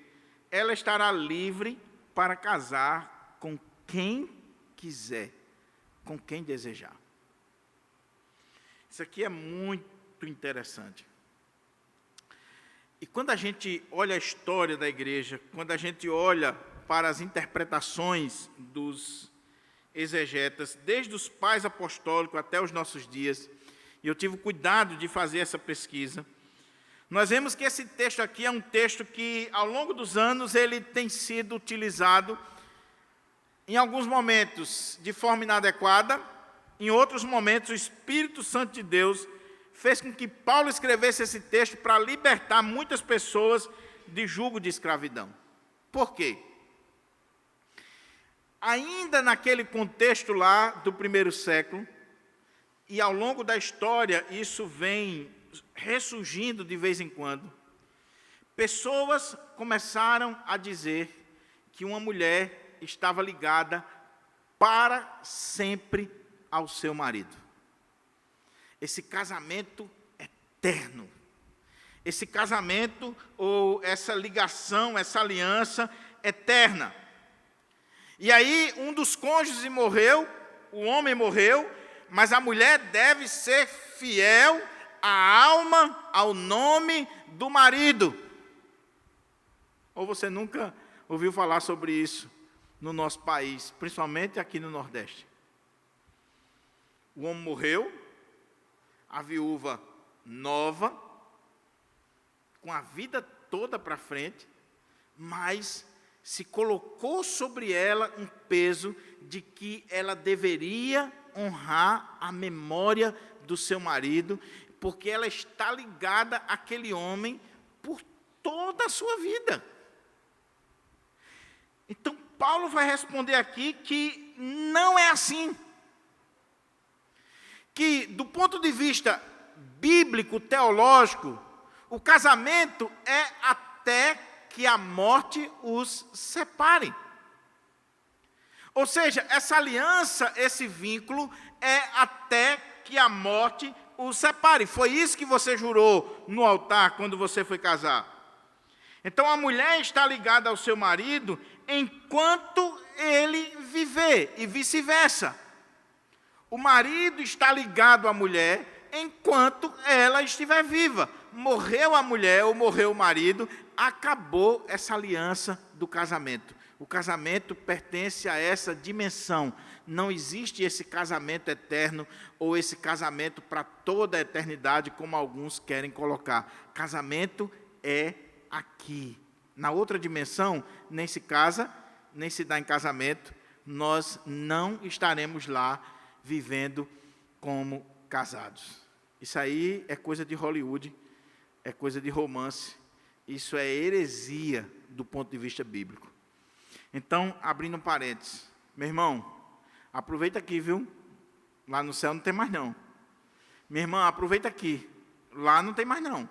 ela estará livre para casar com quem quiser, com quem desejar. Isso aqui é muito interessante. E quando a gente olha a história da igreja, quando a gente olha para as interpretações dos exegetas, desde os pais apostólicos até os nossos dias, e eu tive cuidado de fazer essa pesquisa, nós vemos que esse texto aqui é um texto que, ao longo dos anos, ele tem sido utilizado, em alguns momentos, de forma inadequada, em outros momentos, o Espírito Santo de Deus fez com que Paulo escrevesse esse texto para libertar muitas pessoas de jugo de escravidão. Por quê? Ainda naquele contexto lá do primeiro século, e ao longo da história isso vem ressurgindo de vez em quando, pessoas começaram a dizer que uma mulher estava ligada para sempre ao seu marido. Esse casamento eterno, esse casamento ou essa ligação, essa aliança eterna. E aí um dos cônjuges morreu, o homem morreu, mas a mulher deve ser fiel à alma, ao nome do marido. Ou você nunca ouviu falar sobre isso no nosso país, principalmente aqui no Nordeste? O homem morreu, a viúva nova, com a vida toda para frente, mas se colocou sobre ela um peso de que ela deveria honrar a memória do seu marido, porque ela está ligada àquele homem por toda a sua vida. Então, Paulo vai responder aqui que não é assim. Que, do ponto de vista bíblico, teológico, o casamento é até que a morte os separe. Ou seja, essa aliança, esse vínculo, é até que a morte os separe. Foi isso que você jurou no altar quando você foi casar. Então, a mulher está ligada ao seu marido enquanto ele viver, e vice-versa. O marido está ligado à mulher enquanto ela estiver viva. Morreu a mulher ou morreu o marido, acabou essa aliança do casamento. O casamento pertence a essa dimensão. Não existe esse casamento eterno ou esse casamento para toda a eternidade, como alguns querem colocar. Casamento é aqui. Na outra dimensão, nem se casa, nem se dá em casamento. Nós não estaremos lá vivendo como casados. Isso aí é coisa de Hollywood, é coisa de romance, isso é heresia do ponto de vista bíblico. Então, abrindo um parênteses, meu irmão, aproveita aqui, viu? Lá no céu não tem mais não. Minha irmã, aproveita aqui, lá não tem mais não.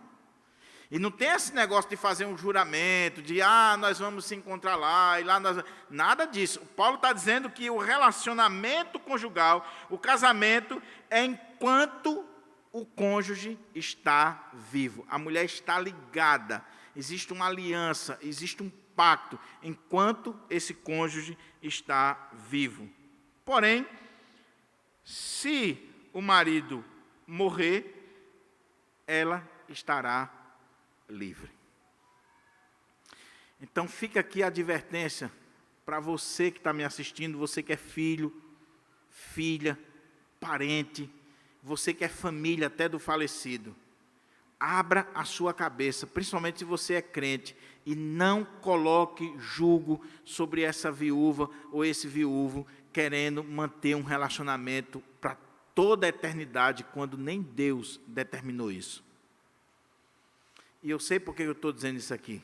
E não tem esse negócio de fazer um juramento, de, nós vamos se encontrar lá, e lá nós... Nada disso. O Paulo está dizendo que o relacionamento conjugal, o casamento, é enquanto o cônjuge está vivo. A mulher está ligada. Existe uma aliança, existe um pacto, enquanto esse cônjuge está vivo. Porém, se o marido morrer, ela estará livre. Então fica aqui a advertência para você que está me assistindo, você que é filho, filha, parente, você que é família até do falecido. Abra a sua cabeça, principalmente se você é crente, e não coloque julgo sobre essa viúva ou esse viúvo querendo manter um relacionamento para toda a eternidade, quando nem Deus determinou isso. E eu sei por que eu estou dizendo isso aqui.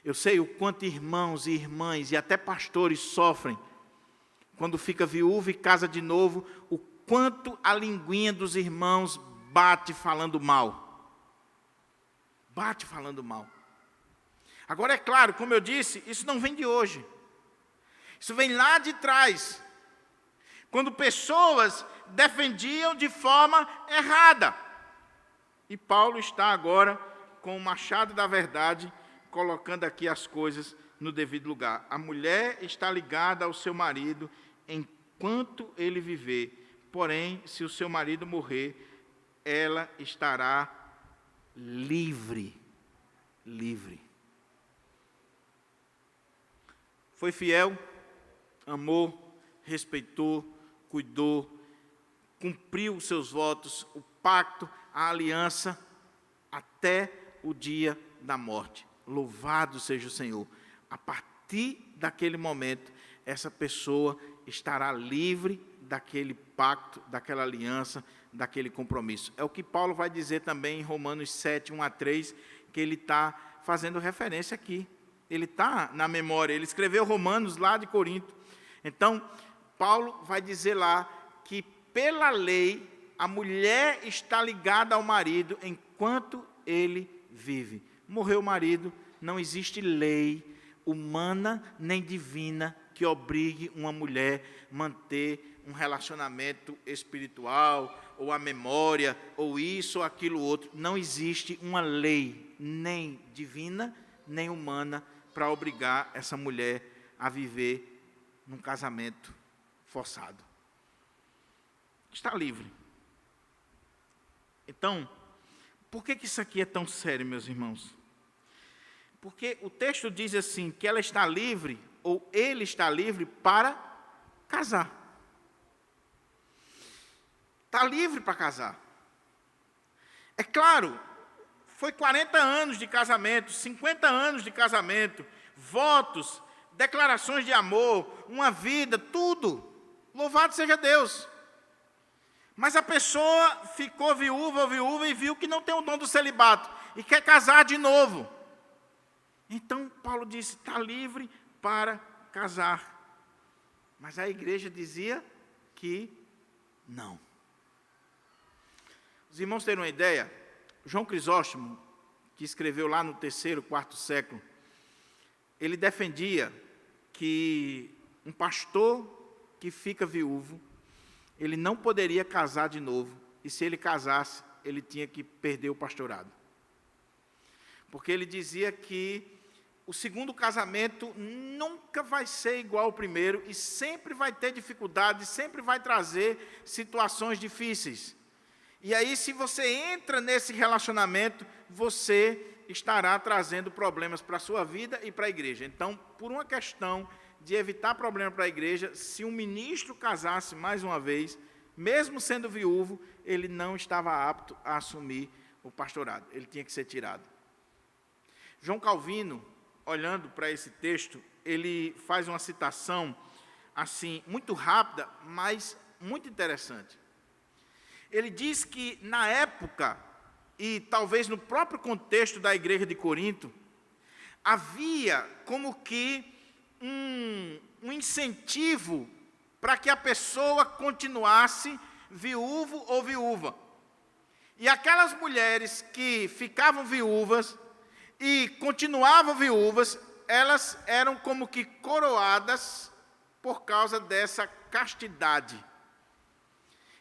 Eu sei o quanto irmãos e irmãs e até pastores sofrem quando fica viúvo e casa de novo, o quanto a linguinha dos irmãos bate falando mal. Bate falando mal. Agora é claro, como eu disse, isso não vem de hoje. Isso vem lá de trás, quando pessoas defendiam de forma errada. E Paulo está agora com o machado da verdade, colocando aqui as coisas no devido lugar. A mulher está ligada ao seu marido enquanto ele viver. Porém, se o seu marido morrer, ela estará livre. Livre. Foi fiel, amou, respeitou, cuidou, cumpriu os seus votos, o pacto, a aliança, até o dia da morte. Louvado seja o Senhor. A partir daquele momento, essa pessoa estará livre daquele pacto, daquela aliança, daquele compromisso. É o que Paulo vai dizer também em Romanos 7, 1-3, que ele está fazendo referência aqui. Ele está na memória, ele escreveu Romanos lá de Corinto. Então, Paulo vai dizer lá que, pela lei, a mulher está ligada ao marido enquanto ele vive. Morreu o marido, não existe lei humana nem divina que obrigue uma mulher a manter um relacionamento espiritual, ou a memória, ou isso ou aquilo outro. Não existe uma lei, nem divina, nem humana, para obrigar essa mulher a viver num casamento forçado. Está livre. Então, por que isso aqui é tão sério, meus irmãos? Porque o texto diz assim, que ela está livre, ou ele está livre para casar. Está livre para casar. É claro, foi 40 anos de casamento, 50 anos de casamento, votos, declarações de amor, uma vida, tudo. Louvado seja Deus. Mas a pessoa ficou viúva ou viúva e viu que não tem o dom do celibato e quer casar de novo. Então, Paulo disse, está livre para casar. Mas a igreja dizia que não. Os irmãos terem uma ideia, João Crisóstomo, que escreveu lá no 3º, 4º século, ele defendia que um pastor que fica viúvo, ele não poderia casar de novo, e se ele casasse, ele tinha que perder o pastorado. Porque ele dizia que o segundo casamento nunca vai ser igual ao primeiro, e sempre vai ter dificuldades, sempre vai trazer situações difíceis. E aí, se você entra nesse relacionamento, você estará trazendo problemas para a sua vida e para a igreja. Então, por uma questão de evitar problema para a igreja, se um ministro casasse mais uma vez, mesmo sendo viúvo, ele não estava apto a assumir o pastorado, ele tinha que ser tirado. João Calvino, olhando para esse texto, ele faz uma citação, assim, muito rápida, mas muito interessante. Ele diz que, na época, e talvez no próprio contexto da igreja de Corinto, havia como que um incentivo para que a pessoa continuasse viúvo ou viúva. E aquelas mulheres que ficavam viúvas e continuavam viúvas, elas eram como que coroadas por causa dessa castidade.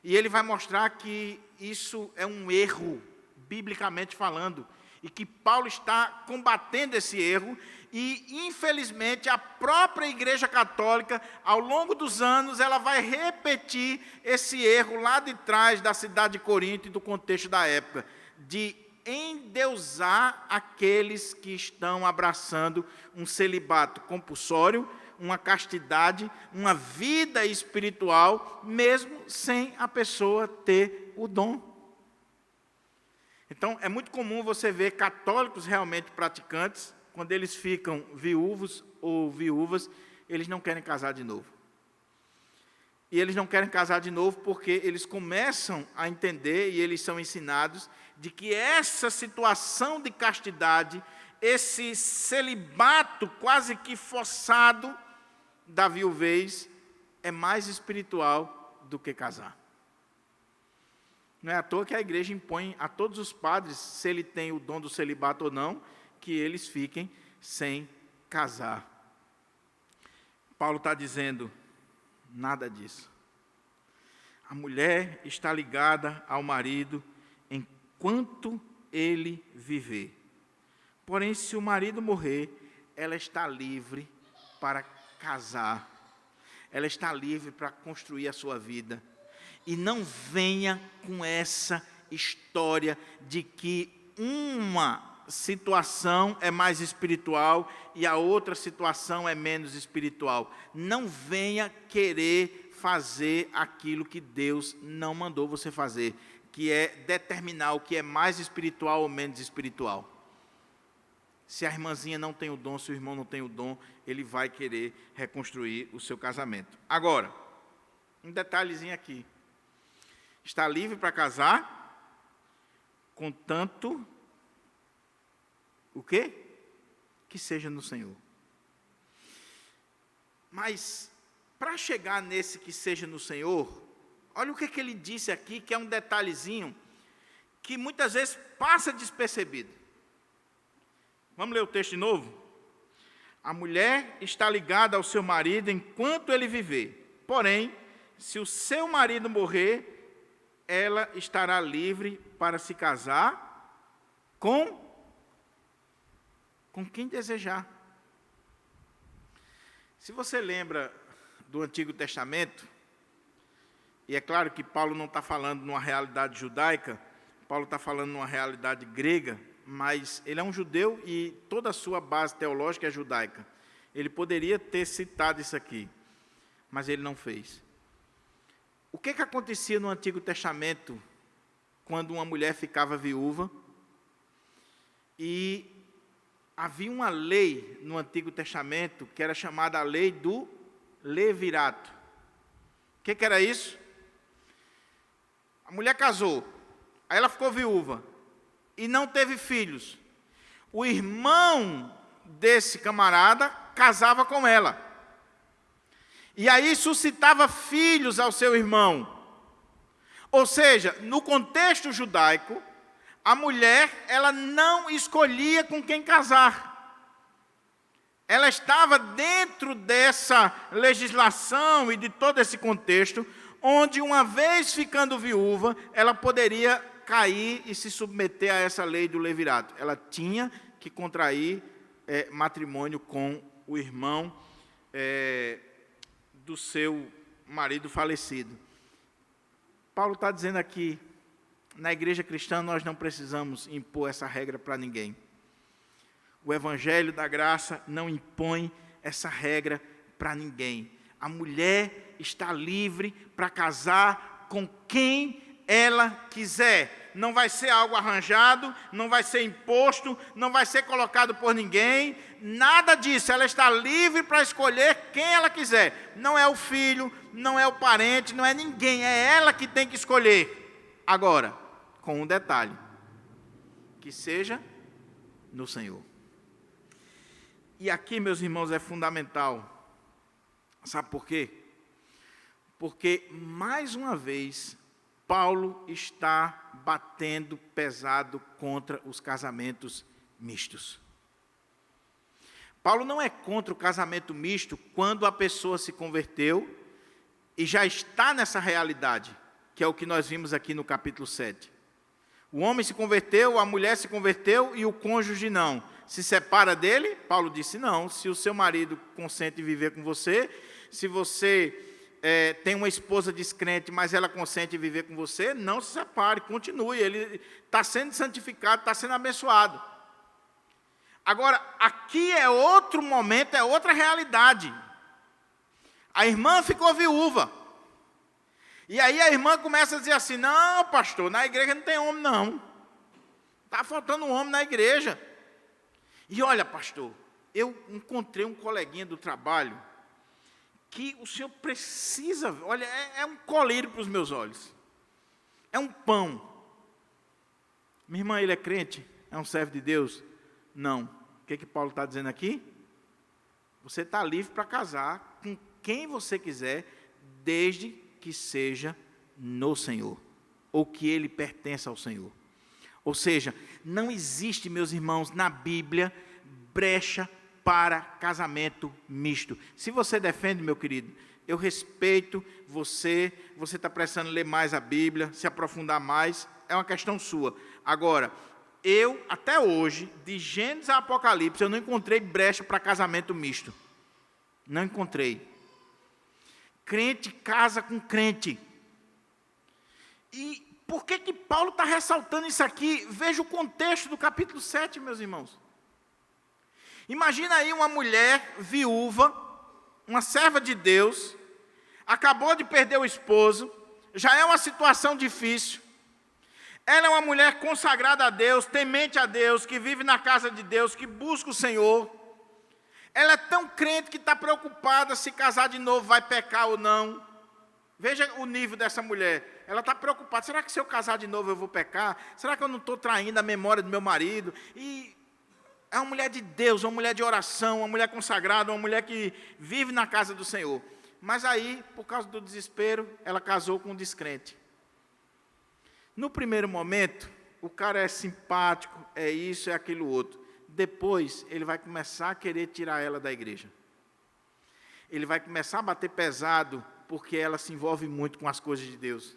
E ele vai mostrar que isso é um erro, biblicamente falando, e que Paulo está combatendo esse erro, e, infelizmente, a própria Igreja Católica, ao longo dos anos, ela vai repetir esse erro lá de trás da cidade de Corinto e do contexto da época, de endeusar aqueles que estão abraçando um celibato compulsório, uma castidade, uma vida espiritual, mesmo sem a pessoa ter o dom. Então, é muito comum você ver católicos realmente praticantes, quando eles ficam viúvos ou viúvas, eles não querem casar de novo. E eles não querem casar de novo porque eles começam a entender, e eles são ensinados, de que essa situação de castidade esse celibato quase que forçado da viuvez é mais espiritual do que casar. Não é à toa que a igreja impõe a todos os padres, se ele tem o dom do celibato ou não, que eles fiquem sem casar. Paulo está dizendo, nada disso. A mulher está ligada ao marido enquanto ele viver. Porém, se o marido morrer, ela está livre para casar. Ela está livre para construir a sua vida. E não venha com essa história de que uma situação é mais espiritual e a outra situação é menos espiritual. Não venha querer fazer aquilo que Deus não mandou você fazer, que é determinar o que é mais espiritual ou menos espiritual. Se a irmãzinha não tem o dom, se o irmão não tem o dom, ele vai querer reconstruir o seu casamento. Agora, um detalhezinho aqui. Está livre para casar, contanto, o quê? Que seja no Senhor. Mas, para chegar nesse que seja no Senhor, olha o que ele disse aqui, que é um detalhezinho, que muitas vezes passa despercebido. Vamos ler o texto de novo? A mulher está ligada ao seu marido enquanto ele viver. Porém, se o seu marido morrer, ela estará livre para se casar com quem desejar. Se você lembra do Antigo Testamento, e é claro que Paulo não está falando numa realidade judaica, Paulo está falando numa realidade grega, mas ele é um judeu e toda a sua base teológica é judaica. Ele poderia ter citado isso aqui, mas ele não fez. O que acontecia no Antigo Testamento quando uma mulher ficava viúva? E havia uma lei no Antigo Testamento que era chamada a lei do levirato. O que era isso? A mulher casou, aí ela ficou viúva e não teve filhos. O irmão desse camarada casava com ela. E aí suscitava filhos ao seu irmão. Ou seja, no contexto judaico, a mulher, ela não escolhia com quem casar. Ela estava dentro dessa legislação e de todo esse contexto, onde uma vez ficando viúva, ela poderia cair e se submeter a essa lei do levirato. Ela tinha que contrair matrimônio com o irmão do seu marido falecido. Paulo está dizendo aqui, na igreja cristã nós não precisamos impor essa regra para ninguém. O Evangelho da Graça não impõe essa regra para ninguém. A mulher está livre para casar com quem ela quiser. Não vai ser algo arranjado, não vai ser imposto, não vai ser colocado por ninguém, nada disso. Ela está livre para escolher quem ela quiser. Não é o filho, não é o parente, não é ninguém, é ela que tem que escolher. Agora, com um detalhe, que seja no Senhor. E aqui, meus irmãos, é fundamental. Sabe por quê? Porque, mais uma vez, Paulo está batendo pesado contra os casamentos mistos. Paulo não é contra o casamento misto quando a pessoa se converteu e já está nessa realidade, que é o que nós vimos aqui no capítulo 7. O homem se converteu, a mulher se converteu e o cônjuge não. Se separa dele? Paulo disse não. Se o seu marido consente em viver com você, se você tem uma esposa descrente, mas ela consente em viver com você, não se separe, continue. Ele está sendo santificado, está sendo abençoado. Agora, aqui é outro momento, é outra realidade. A irmã ficou viúva. E aí a irmã começa a dizer assim, não, pastor, na igreja não tem homem, não. Está faltando um homem na igreja. E olha, pastor, eu encontrei um coleguinha do trabalho que o senhor precisa, olha, é um colírio para os meus olhos. É um pão. Minha irmã, ele é crente? É um servo de Deus? Não. O que Paulo está dizendo aqui? Você está livre para casar com quem você quiser, desde que seja no Senhor, ou que ele pertença ao Senhor. Ou seja, não existe, meus irmãos, na Bíblia, brecha para casamento misto. Se você defende, meu querido, eu respeito você está precisando ler mais a Bíblia, se aprofundar mais, é uma questão sua. Agora, eu, até hoje, de Gênesis a Apocalipse, eu não encontrei brecha para casamento misto. Não encontrei. Crente casa com crente. E por que Paulo está ressaltando isso aqui? Veja o contexto do capítulo 7, meus irmãos. Imagina aí uma mulher viúva, uma serva de Deus, acabou de perder o esposo, já é uma situação difícil. Ela é uma mulher consagrada a Deus, temente a Deus, que vive na casa de Deus, que busca o Senhor. Ela é tão crente que está preocupada se casar de novo vai pecar ou não. Veja o nível dessa mulher. Ela está preocupada. Será que se eu casar de novo eu vou pecar? Será que eu não estou traindo a memória do meu marido? E é uma mulher de Deus, uma mulher de oração, uma mulher consagrada, uma mulher que vive na casa do Senhor. Mas aí, por causa do desespero, ela casou com um descrente. No primeiro momento, o cara é simpático, é isso, é aquilo outro. Depois, ele vai começar a querer tirar ela da igreja. Ele vai começar a bater pesado, porque ela se envolve muito com as coisas de Deus.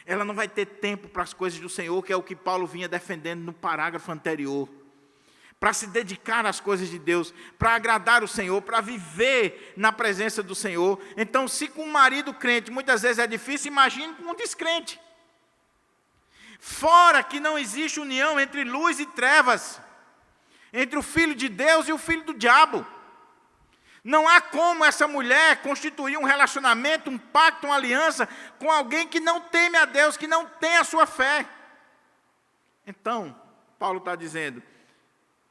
Ela não vai ter tempo para as coisas do Senhor, que é o que Paulo vinha defendendo no parágrafo anterior. Para se dedicar às coisas de Deus, para agradar o Senhor, para viver na presença do Senhor. Então, se com um marido crente muitas vezes é difícil, imagine com um descrente. Fora que não existe união entre luz e trevas, entre o filho de Deus e o filho do diabo. Não há como essa mulher constituir um relacionamento, um pacto, uma aliança com alguém que não teme a Deus, que não tem a sua fé. Então, Paulo está dizendo,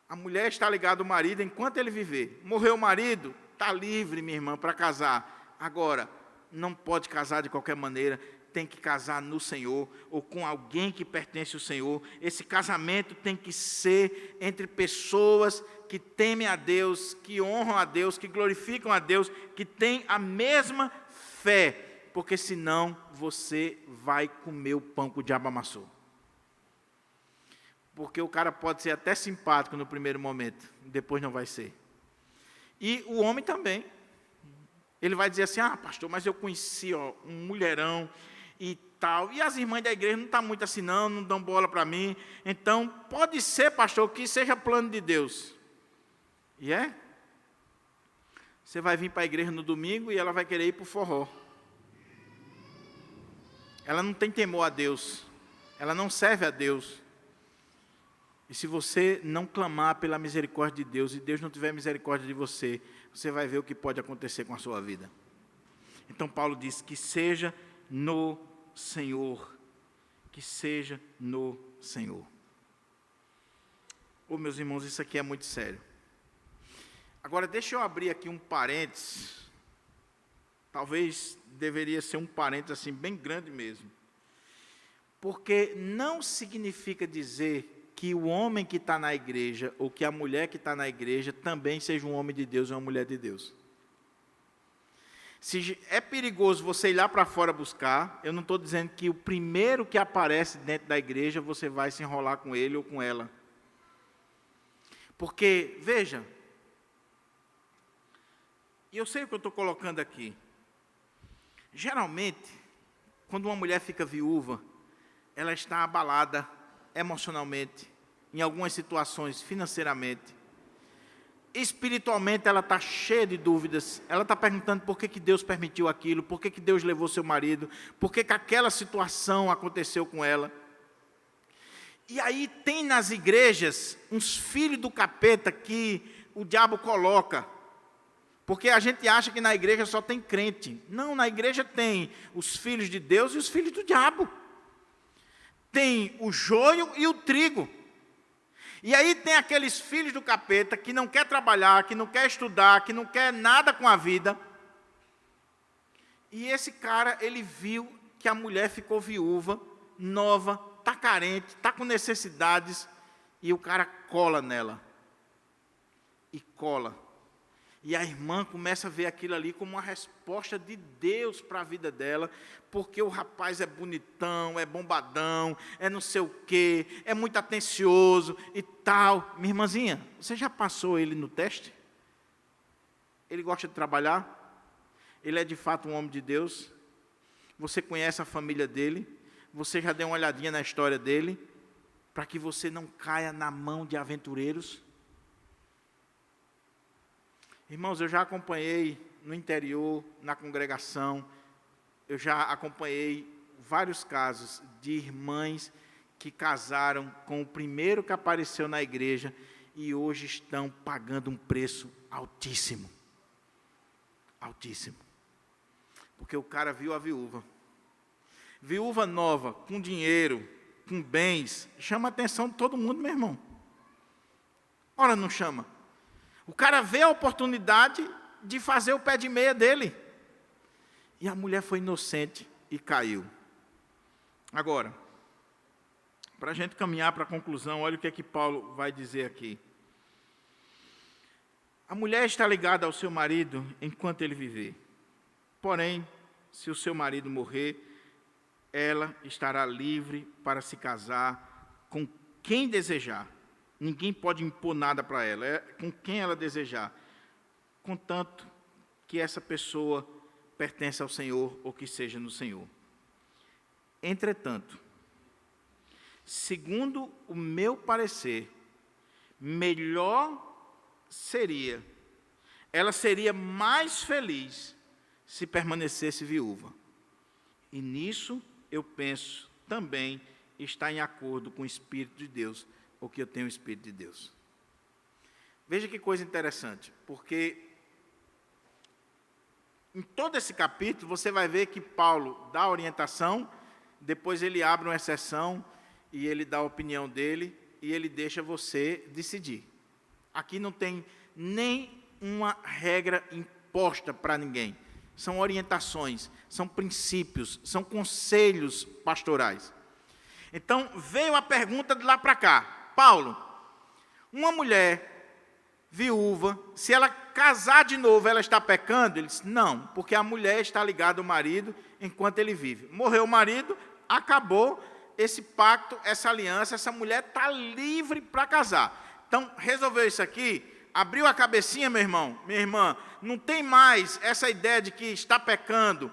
a mulher está ligada ao marido enquanto ele viver. Morreu o marido, está livre, minha irmã, para casar. Agora, não pode casar de qualquer maneira, tem que casar no Senhor, ou com alguém que pertence ao Senhor. Esse casamento tem que ser entre pessoas que temem a Deus, que honram a Deus, que glorificam a Deus, que têm a mesma fé, porque senão você vai comer o pão que o diabo amassou. Porque o cara pode ser até simpático no primeiro momento, depois não vai ser. E o homem também. Ele vai dizer assim, pastor, mas eu conheci um mulherão e tal, e as irmãs da igreja não estão muito assim não dão bola para mim, então pode ser, pastor, que seja plano de Deus. E é? Você vai vir para a igreja no domingo e ela vai querer ir para o forró. Ela não tem temor a Deus, ela não serve a Deus. E se você não clamar pela misericórdia de Deus, e Deus não tiver misericórdia de você, você vai ver o que pode acontecer com a sua vida. Então Paulo diz que seja no Senhor, que seja no Senhor. Meus irmãos, isso aqui é muito sério. Agora deixa eu abrir aqui um parênteses, talvez deveria ser um parênteses assim bem grande mesmo, porque não significa dizer que o homem que está na igreja, ou que a mulher que está na igreja, também seja um homem de Deus ou uma mulher de Deus. Se é perigoso você ir lá para fora buscar, eu não estou dizendo que o primeiro que aparece dentro da igreja, você vai se enrolar com ele ou com ela. Porque, veja, e eu sei o que eu estou colocando aqui. Geralmente, quando uma mulher fica viúva, ela está abalada emocionalmente, em algumas situações financeiramente. Espiritualmente ela está cheia de dúvidas, ela está perguntando por que Deus permitiu aquilo, por que Deus levou seu marido, por que aquela situação aconteceu com ela. E aí tem nas igrejas uns filhos do capeta que o diabo coloca, porque a gente acha que na igreja só tem crente. Não, na igreja tem os filhos de Deus e os filhos do diabo. Tem o joio e o trigo. E aí tem aqueles filhos do capeta que não quer trabalhar, que não quer estudar, que não quer nada com a vida. E esse cara, ele viu que a mulher ficou viúva, nova, está carente, está com necessidades, e o cara cola nela. e cola. E a irmã começa a ver aquilo ali como uma resposta de Deus para a vida dela, porque o rapaz é bonitão, é bombadão, é não sei o quê, é muito atencioso e tal. Minha irmãzinha, você já passou ele no teste? Ele gosta de trabalhar? Ele é de fato um homem de Deus? Você conhece a família dele? Você já deu uma olhadinha na história dele? Para que você não caia na mão de aventureiros? Irmãos, eu já acompanhei no interior, na congregação, eu já acompanhei vários casos de irmãs que casaram com o primeiro que apareceu na igreja e hoje estão pagando um preço altíssimo. Altíssimo. Porque o cara viu a viúva. Viúva nova, com dinheiro, com bens, chama a atenção de todo mundo, meu irmão. Ora, não chama. O cara vê a oportunidade de fazer o pé de meia dele. E a mulher foi inocente e caiu. Agora, para a gente caminhar para a conclusão, olha o que é que Paulo vai dizer aqui. A mulher está ligada ao seu marido enquanto ele viver. Porém, se o seu marido morrer, ela estará livre para se casar com quem desejar. Ninguém pode impor nada para ela, é com quem ela desejar, contanto que essa pessoa pertence ao Senhor ou que seja no Senhor. Entretanto, segundo o meu parecer, melhor seria, ela seria mais feliz se permanecesse viúva. E nisso eu penso também está em acordo com o Espírito de Deus, ou que eu tenho o Espírito de Deus. Veja que coisa interessante, porque em todo esse capítulo você vai ver que Paulo dá a orientação, depois ele abre uma exceção e ele dá a opinião dele e ele deixa você decidir. Aqui não tem nem uma regra imposta para ninguém. São orientações, são princípios, são conselhos pastorais. Então, veio a pergunta de lá para cá. Paulo, uma mulher viúva, se ela casar de novo, ela está pecando? Ele disse, não, porque a mulher está ligada ao marido enquanto ele vive. Morreu o marido, acabou esse pacto, essa aliança, essa mulher está livre para casar. Então, resolveu isso aqui, abriu a cabecinha, meu irmão, minha irmã, não tem mais essa ideia de que está pecando,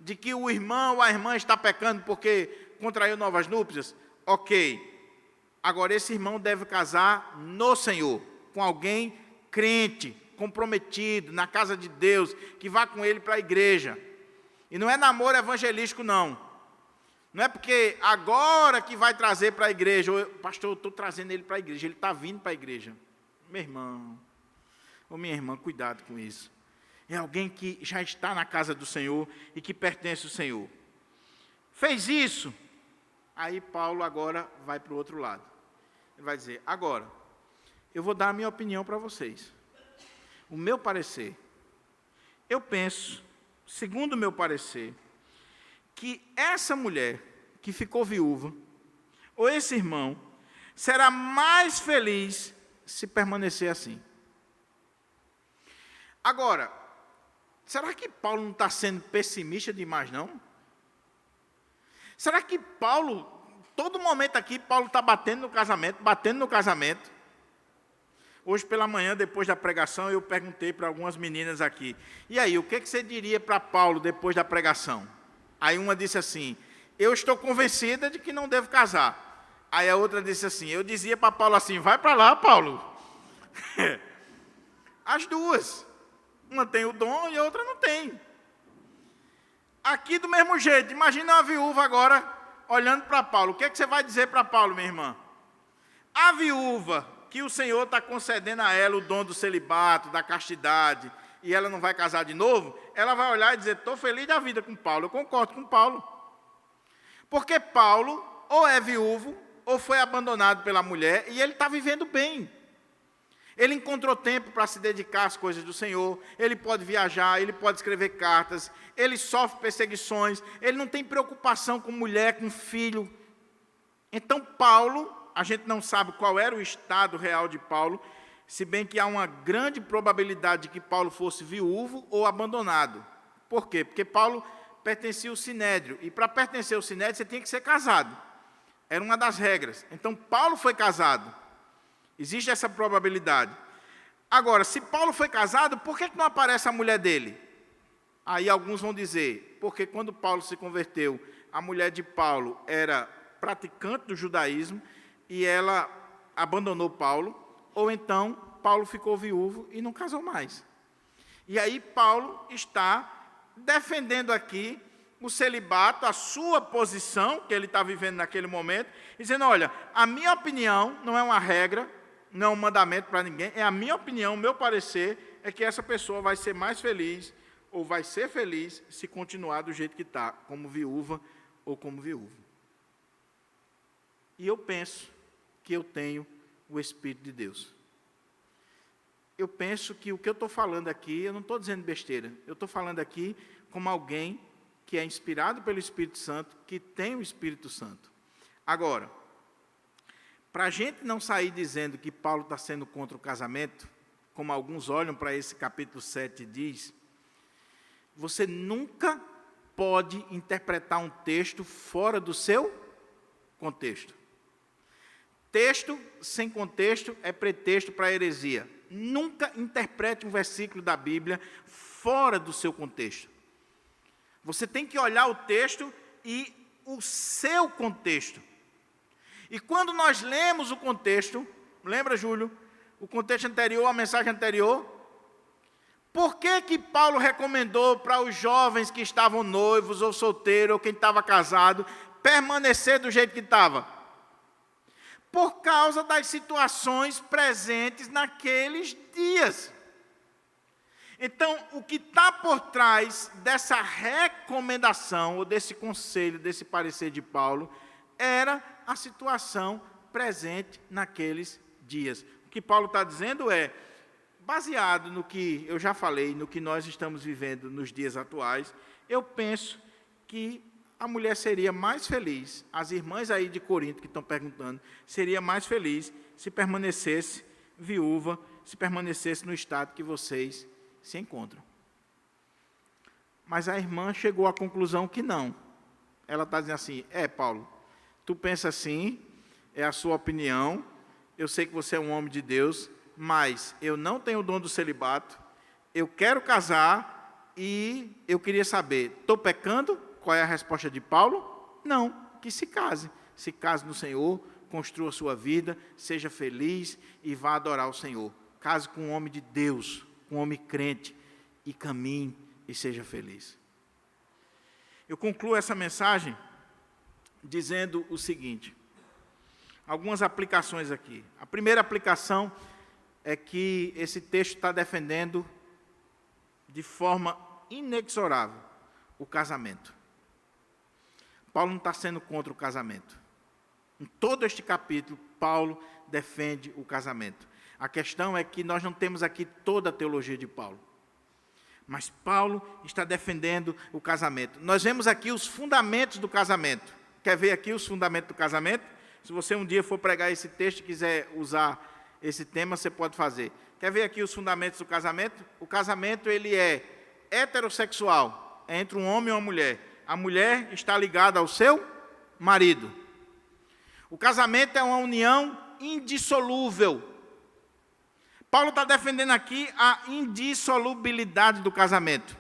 de que o irmão ou a irmã está pecando porque contraiu novas núpcias. Ok. Agora, esse irmão deve casar no Senhor, com alguém crente, comprometido, na casa de Deus, que vá com ele para a igreja. E não é namoro evangelístico, não. Não é porque agora que vai trazer para a igreja, pastor, eu estou trazendo ele para a igreja, ele está vindo para a igreja. Meu irmão, ou minha irmã, cuidado com isso. É alguém que já está na casa do Senhor e que pertence ao Senhor. Fez isso, aí Paulo agora vai para o outro lado. Ele vai dizer, agora, eu vou dar a minha opinião para vocês. O meu parecer, eu penso, segundo o meu parecer, que essa mulher que ficou viúva, ou esse irmão, será mais feliz se permanecer assim. Agora, será que Paulo não está sendo pessimista demais, não? Será que Paulo, todo momento aqui, Paulo está batendo no casamento. Hoje pela manhã, depois da pregação, eu perguntei para algumas meninas aqui, e aí, o que você diria para Paulo depois da pregação? Aí uma disse assim, eu estou convencida de que não devo casar. Aí a outra disse assim, eu dizia para Paulo assim, vai para lá, Paulo. As duas. Uma tem o dom e a outra não tem. Aqui do mesmo jeito, imagina uma viúva agora, olhando para Paulo. O que é que você vai dizer para Paulo, minha irmã? A viúva, que o Senhor está concedendo a ela o dom do celibato, da castidade, e ela não vai casar de novo, ela vai olhar e dizer, estou feliz da vida com Paulo. Eu concordo com Paulo. Porque Paulo ou é viúvo, ou foi abandonado pela mulher, e ele está vivendo bem. Ele encontrou tempo para se dedicar às coisas do Senhor, ele pode viajar, ele pode escrever cartas, ele sofre perseguições, ele não tem preocupação com mulher, com filho. Então Paulo, a gente não sabe qual era o estado real de Paulo, se bem que há uma grande probabilidade de que Paulo fosse viúvo ou abandonado. Por quê? Porque Paulo pertencia ao Sinédrio, e para pertencer ao Sinédrio você tinha que ser casado. Era uma das regras. Então, Paulo foi casado. Existe essa probabilidade. Agora, se Paulo foi casado, por que não aparece a mulher dele? Aí alguns vão dizer, porque quando Paulo se converteu, a mulher de Paulo era praticante do judaísmo e ela abandonou Paulo, ou então Paulo ficou viúvo e não casou mais. E aí Paulo está defendendo aqui o celibato, a sua posição, que ele está vivendo naquele momento, dizendo, olha, a minha opinião não é uma regra, não é um mandamento para ninguém, é a minha opinião, o meu parecer, é que essa pessoa vai ser mais feliz, ou vai ser feliz, se continuar do jeito que está, como viúva ou como viúvo. E eu penso que eu tenho o Espírito de Deus. Eu penso que o que eu estou falando aqui, eu não estou dizendo besteira, eu estou falando aqui como alguém que é inspirado pelo Espírito Santo, que tem o Espírito Santo. Agora, para a gente não sair dizendo que Paulo está sendo contra o casamento, como alguns olham para esse capítulo 7 e diz, você nunca pode interpretar um texto fora do seu contexto. Texto sem contexto é pretexto para heresia. Nunca interprete um versículo da Bíblia fora do seu contexto. Você tem que olhar o texto e o seu contexto. E quando nós lemos o contexto, lembra, Júlio, o contexto anterior, a mensagem anterior, por que Paulo recomendou para os jovens que estavam noivos ou solteiros, ou quem estava casado, permanecer do jeito que estava? Por causa das situações presentes naqueles dias. Então, o que está por trás dessa recomendação, ou desse conselho, desse parecer de Paulo, era a situação presente naqueles dias. O que Paulo está dizendo é, baseado no que eu já falei, no que nós estamos vivendo nos dias atuais, eu penso que a mulher seria mais feliz, as irmãs aí de Corinto que estão perguntando, seria mais feliz se permanecesse viúva, se permanecesse no estado que vocês se encontram. Mas a irmã chegou à conclusão que não. Ela está dizendo assim, Paulo, tu pensa assim, é a sua opinião, eu sei que você é um homem de Deus, mas eu não tenho o dom do celibato, eu quero casar e eu queria saber, estou pecando? Qual é a resposta de Paulo? Não, que se case no Senhor, construa a sua vida, seja feliz e vá adorar o Senhor. Case com um homem de Deus, um homem crente, e caminhe e seja feliz. Eu concluo essa mensagem dizendo o seguinte, algumas aplicações aqui. A primeira aplicação é que esse texto está defendendo de forma inexorável o casamento. Paulo não está sendo contra o casamento. Em todo este capítulo, Paulo defende o casamento. A questão é que nós não temos aqui toda a teologia de Paulo. Mas Paulo está defendendo o casamento. Nós vemos aqui os fundamentos do casamento. Quer ver aqui os fundamentos do casamento? Se você um dia for pregar esse texto e quiser usar esse tema, você pode fazer. Quer ver aqui os fundamentos do casamento? O casamento, ele é heterossexual, é entre um homem e uma mulher. A mulher está ligada ao seu marido. O casamento é uma união indissolúvel. Paulo está defendendo aqui a indissolubilidade do casamento.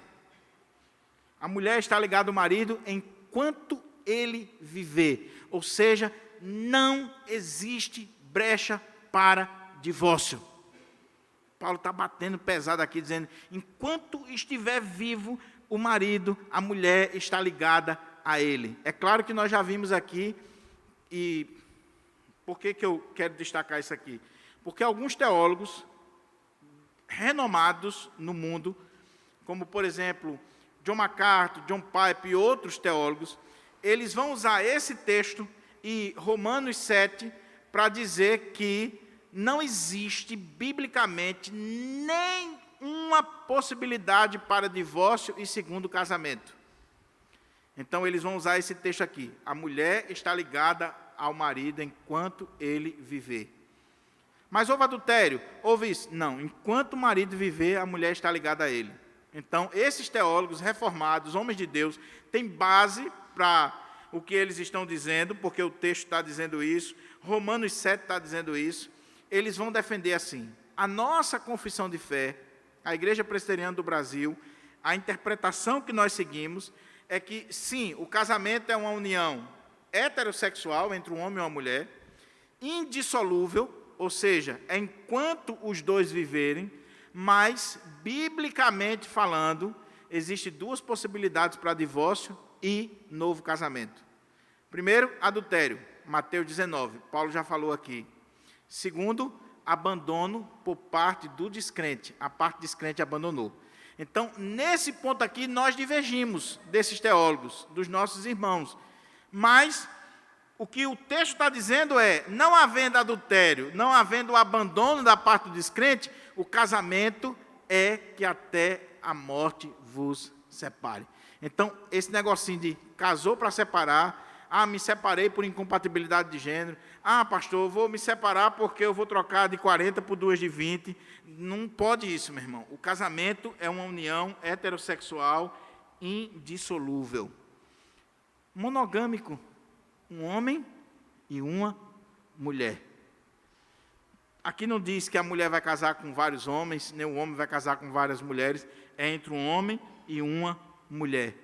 A mulher está ligada ao marido enquanto ele viver. Ou seja, não existe brecha para divórcio. Paulo está batendo pesado aqui, dizendo, enquanto estiver vivo, o marido, a mulher está ligada a ele. É claro que nós já vimos aqui, e por que eu quero destacar isso aqui? Porque alguns teólogos renomados no mundo, como por exemplo, John MacArthur, John Piper e outros teólogos, eles vão usar esse texto e Romanos 7 para dizer que não existe biblicamente nenhuma possibilidade para divórcio e segundo casamento. Então eles vão usar esse texto aqui. A mulher está ligada ao marido enquanto ele viver. Mas houve adultério? Houve isso? Não, enquanto o marido viver, a mulher está ligada a ele. Então, esses teólogos reformados, homens de Deus, têm base para o que eles estão dizendo, porque o texto está dizendo isso, Romanos 7 está dizendo isso, eles vão defender assim: a nossa confissão de fé, a Igreja Presbiteriana do Brasil, a interpretação que nós seguimos é que, sim, o casamento é uma união heterossexual entre um homem e uma mulher, indissolúvel, ou seja, é enquanto os dois viverem, mas, biblicamente falando, existem duas possibilidades para divórcio e novo casamento. Primeiro, adultério, Mateus 19, Paulo já falou aqui. Segundo, abandono por parte do descrente, a parte descrente abandonou. Então, nesse ponto aqui, nós divergimos desses teólogos, dos nossos irmãos. Mas, o que o texto está dizendo é, não havendo adultério, não havendo o abandono da parte do descrente, o casamento é que até a morte vos separe. Então, esse negocinho de casou para separar, me separei por incompatibilidade de gênero, pastor, eu vou me separar porque eu vou trocar de 40 por 2 de 20, não pode isso, meu irmão. O casamento é uma união heterossexual indissolúvel. Monogâmico, um homem e uma mulher. Aqui não diz que a mulher vai casar com vários homens, nem o homem vai casar com várias mulheres, é entre um homem e uma mulher.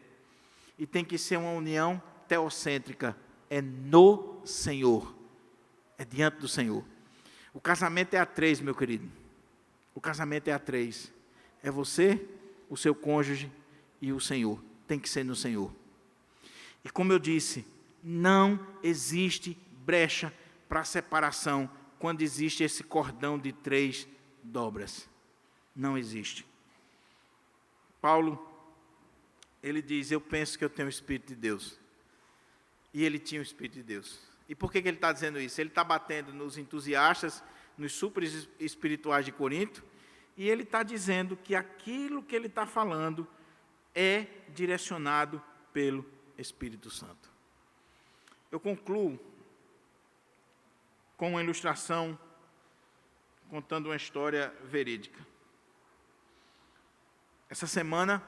E tem que ser uma união teocêntrica, é no Senhor, é diante do Senhor. O casamento é a 3, meu querido. O casamento é a 3. É você, o seu cônjuge e o Senhor. Tem que ser no Senhor. E como eu disse, não existe brecha para separação quando existe esse cordão de 3 dobras. Não existe. Paulo, ele diz, eu penso que eu tenho o Espírito de Deus. E ele tinha o Espírito de Deus. E por que ele está dizendo isso? Ele está batendo nos entusiastas, nos super espirituais de Corinto, e ele está dizendo que aquilo que ele está falando é direcionado pelo Espírito Santo. Eu concluo com uma ilustração, contando uma história verídica. Essa semana,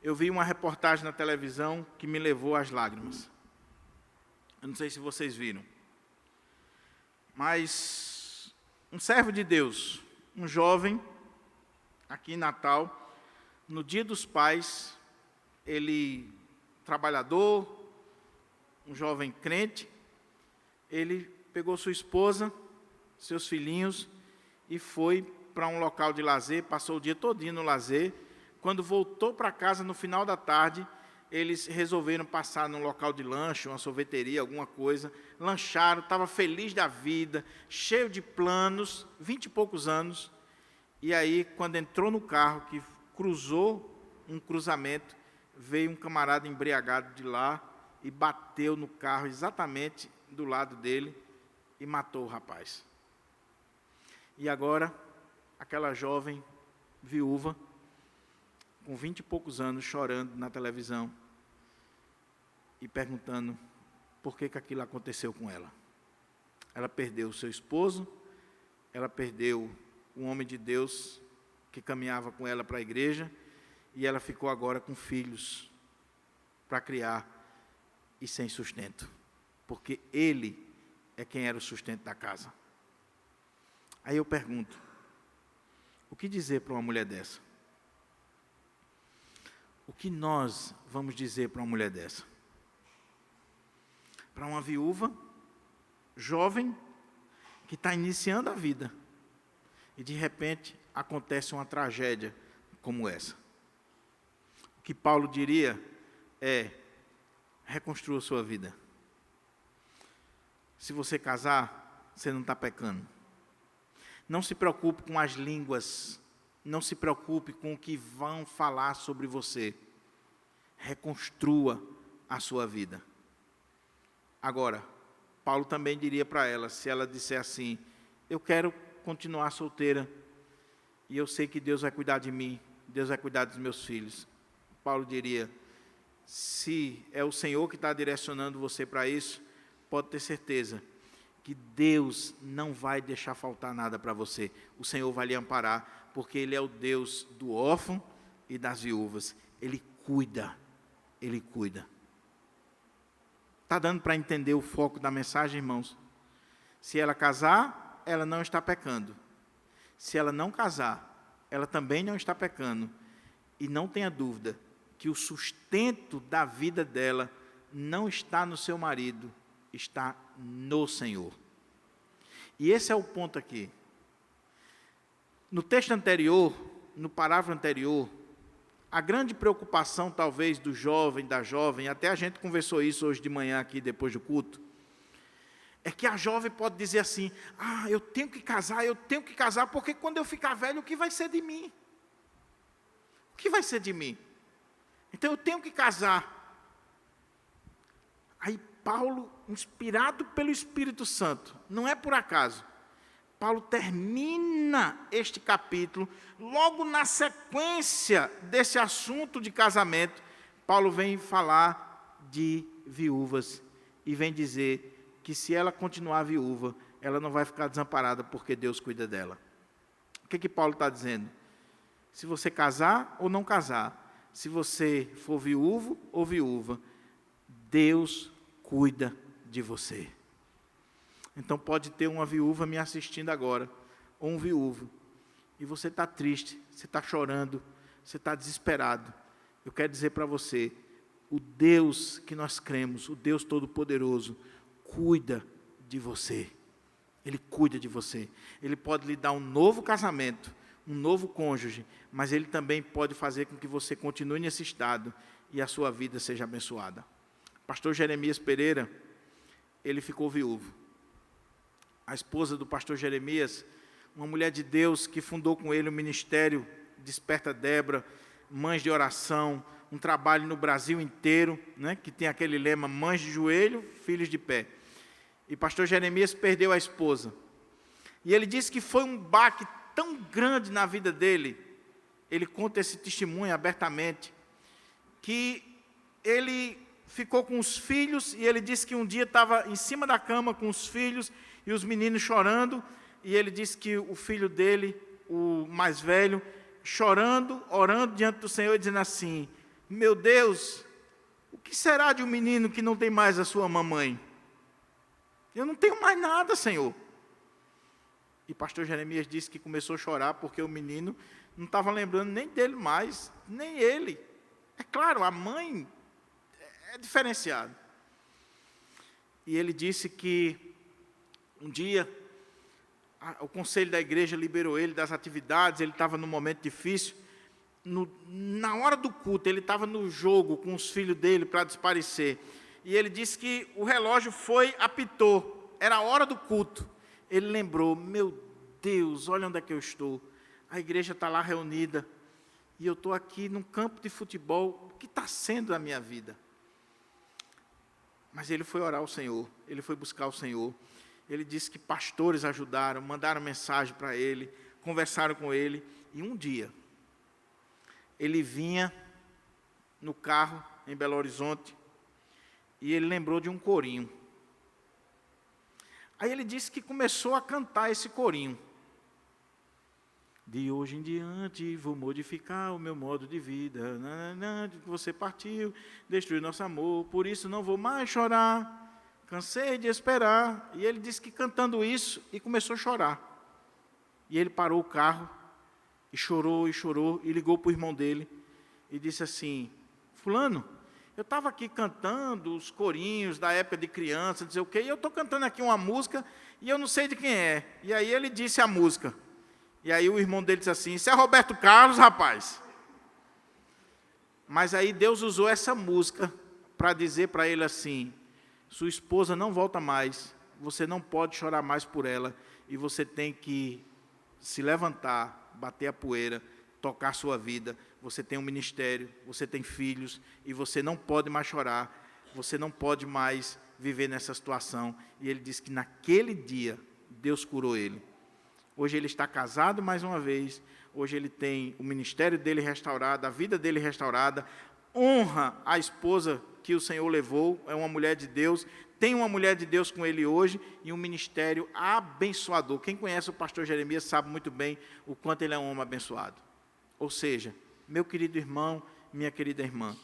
eu vi uma reportagem na televisão que me levou às lágrimas. Eu não sei se vocês viram. Mas um servo de Deus, um jovem, aqui em Natal, no Dia dos Pais, ele, trabalhador, um jovem crente, ele pegou sua esposa, seus filhinhos, e foi para um local de lazer, passou o dia todinho no lazer. Quando voltou para casa, no final da tarde, eles resolveram passar num local de lanche, uma sorveteria, alguma coisa, lancharam, estava feliz da vida, cheio de planos, 20 e poucos anos, e aí, quando entrou no carro, que cruzou um cruzamento, veio um camarada embriagado de lá e bateu no carro exatamente do lado dele e matou o rapaz. E agora, aquela jovem viúva, com 20 e poucos anos, chorando na televisão e perguntando por que aquilo aconteceu com ela. Ela perdeu o seu esposo, ela perdeu um homem de Deus que caminhava com ela para a igreja, e ela ficou agora com filhos para criar e sem sustento, porque ele é quem era o sustento da casa. Aí eu pergunto, o que dizer para uma mulher dessa? O que nós vamos dizer para uma mulher dessa? Para uma viúva, jovem, que está iniciando a vida, e de repente acontece uma tragédia como essa. O que Paulo diria é, reconstrua a sua vida. Se você casar, você não está pecando. Não se preocupe com as línguas, não se preocupe com o que vão falar sobre você. Reconstrua a sua vida. Agora, Paulo também diria para ela, se ela disser assim, eu quero continuar solteira, e eu sei que Deus vai cuidar de mim, Deus vai cuidar dos meus filhos. Paulo diria, se é o Senhor que está direcionando você para isso, pode ter certeza que Deus não vai deixar faltar nada para você. O Senhor vai lhe amparar, porque Ele é o Deus do órfão e das viúvas. Ele cuida, Ele cuida. Está dando para entender o foco da mensagem, irmãos? Se ela casar, ela não está pecando. Se ela não casar, ela também não está pecando. E não tenha dúvida que o sustento da vida dela não está no seu marido, está no Senhor. E esse é o ponto aqui. No texto anterior, no parágrafo anterior, a grande preocupação talvez do jovem, da jovem, até a gente conversou isso hoje de manhã aqui depois do culto, é que a jovem pode dizer assim: eu tenho que casar, porque quando eu ficar velho, o que vai ser de mim? O que vai ser de mim? Então eu tenho que casar. Aí Paulo, inspirado pelo Espírito Santo, não é por acaso, Paulo termina este capítulo, logo na sequência desse assunto de casamento, Paulo vem falar de viúvas e vem dizer que se ela continuar viúva, ela não vai ficar desamparada porque Deus cuida dela. O que Paulo está dizendo? Se você casar ou não casar, se você for viúvo ou viúva, Deus cuida de você. Então pode ter uma viúva me assistindo agora, ou um viúvo, e você está triste, você está chorando, você está desesperado. Eu quero dizer para você, o Deus que nós cremos, o Deus Todo-Poderoso, cuida de você. Ele cuida de você. Ele pode lhe dar um novo casamento, um novo cônjuge, mas Ele também pode fazer com que você continue nesse estado e a sua vida seja abençoada. Pastor Jeremias Pereira, ele ficou viúvo. A esposa do pastor Jeremias, uma mulher de Deus que fundou com ele o ministério Desperta Débora, Mães de Oração, um trabalho no Brasil inteiro, né, que tem aquele lema, mães de joelho, filhos de pé. E pastor Jeremias perdeu a esposa. E ele disse que foi um baque tão grande na vida dele, ele conta esse testemunho abertamente, que ele ficou com os filhos, e ele disse que um dia estava em cima da cama com os filhos, e os meninos chorando, e ele disse que o filho dele, o mais velho, chorando, orando diante do Senhor, dizendo assim: meu Deus, o que será de um menino que não tem mais a sua mamãe? Eu não tenho mais nada, Senhor. E pastor Jeremias disse que começou a chorar, porque o menino não estava lembrando nem dele mais, nem ele. É claro, a mãe é diferenciado. E ele disse que um dia o conselho da igreja liberou ele das atividades, ele estava num momento difícil. Na hora do culto, ele estava no jogo com os filhos dele para desaparecer. E ele disse que o relógio apitou, era a hora do culto. Ele lembrou: meu Deus, olha onde é que eu estou. A igreja está lá reunida, e eu estou aqui num campo de futebol. O que está sendo a minha vida? Mas ele foi orar ao Senhor, ele foi buscar o Senhor. Ele disse que pastores ajudaram, mandaram mensagem para ele, conversaram com ele. E um dia, ele vinha no carro em Belo Horizonte, e ele lembrou de um corinho. Aí ele disse que começou a cantar esse corinho. De hoje em diante vou modificar o meu modo de vida. Você partiu, destruiu nosso amor, por isso não vou mais chorar. Cansei de esperar. E ele disse que cantando isso, e começou a chorar. E ele parou o carro, e chorou, e ligou para o irmão dele, e disse assim: fulano, eu estava aqui cantando os corinhos da época de criança, não sei o quê, e eu estou cantando aqui uma música, e eu não sei de quem é. E aí ele disse a música. E aí o irmão dele disse assim: isso é Roberto Carlos, rapaz. Mas aí Deus usou essa música para dizer para ele assim: sua esposa não volta mais, você não pode chorar mais por ela, e você tem que se levantar, bater a poeira, tocar a sua vida. Você tem um ministério, você tem filhos, e você não pode mais chorar, você não pode mais viver nessa situação. E ele disse que naquele dia, Deus curou ele. Hoje ele está casado mais uma vez, hoje ele tem o ministério dele restaurado, a vida dele restaurada, honra a esposa que o Senhor levou, é uma mulher de Deus, tem uma mulher de Deus com ele hoje e um ministério abençoador. Quem conhece o pastor Jeremias sabe muito bem o quanto ele é um homem abençoado. Ou seja, meu querido irmão, minha querida irmã,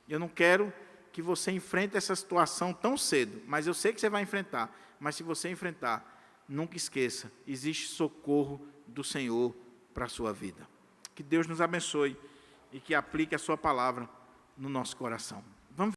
eu não quero que você enfrente essa situação tão cedo, mas eu sei que você vai enfrentar. Mas se você enfrentar, nunca esqueça, existe socorro do Senhor para a sua vida. Que Deus nos abençoe e que aplique a sua palavra no nosso coração. Vamos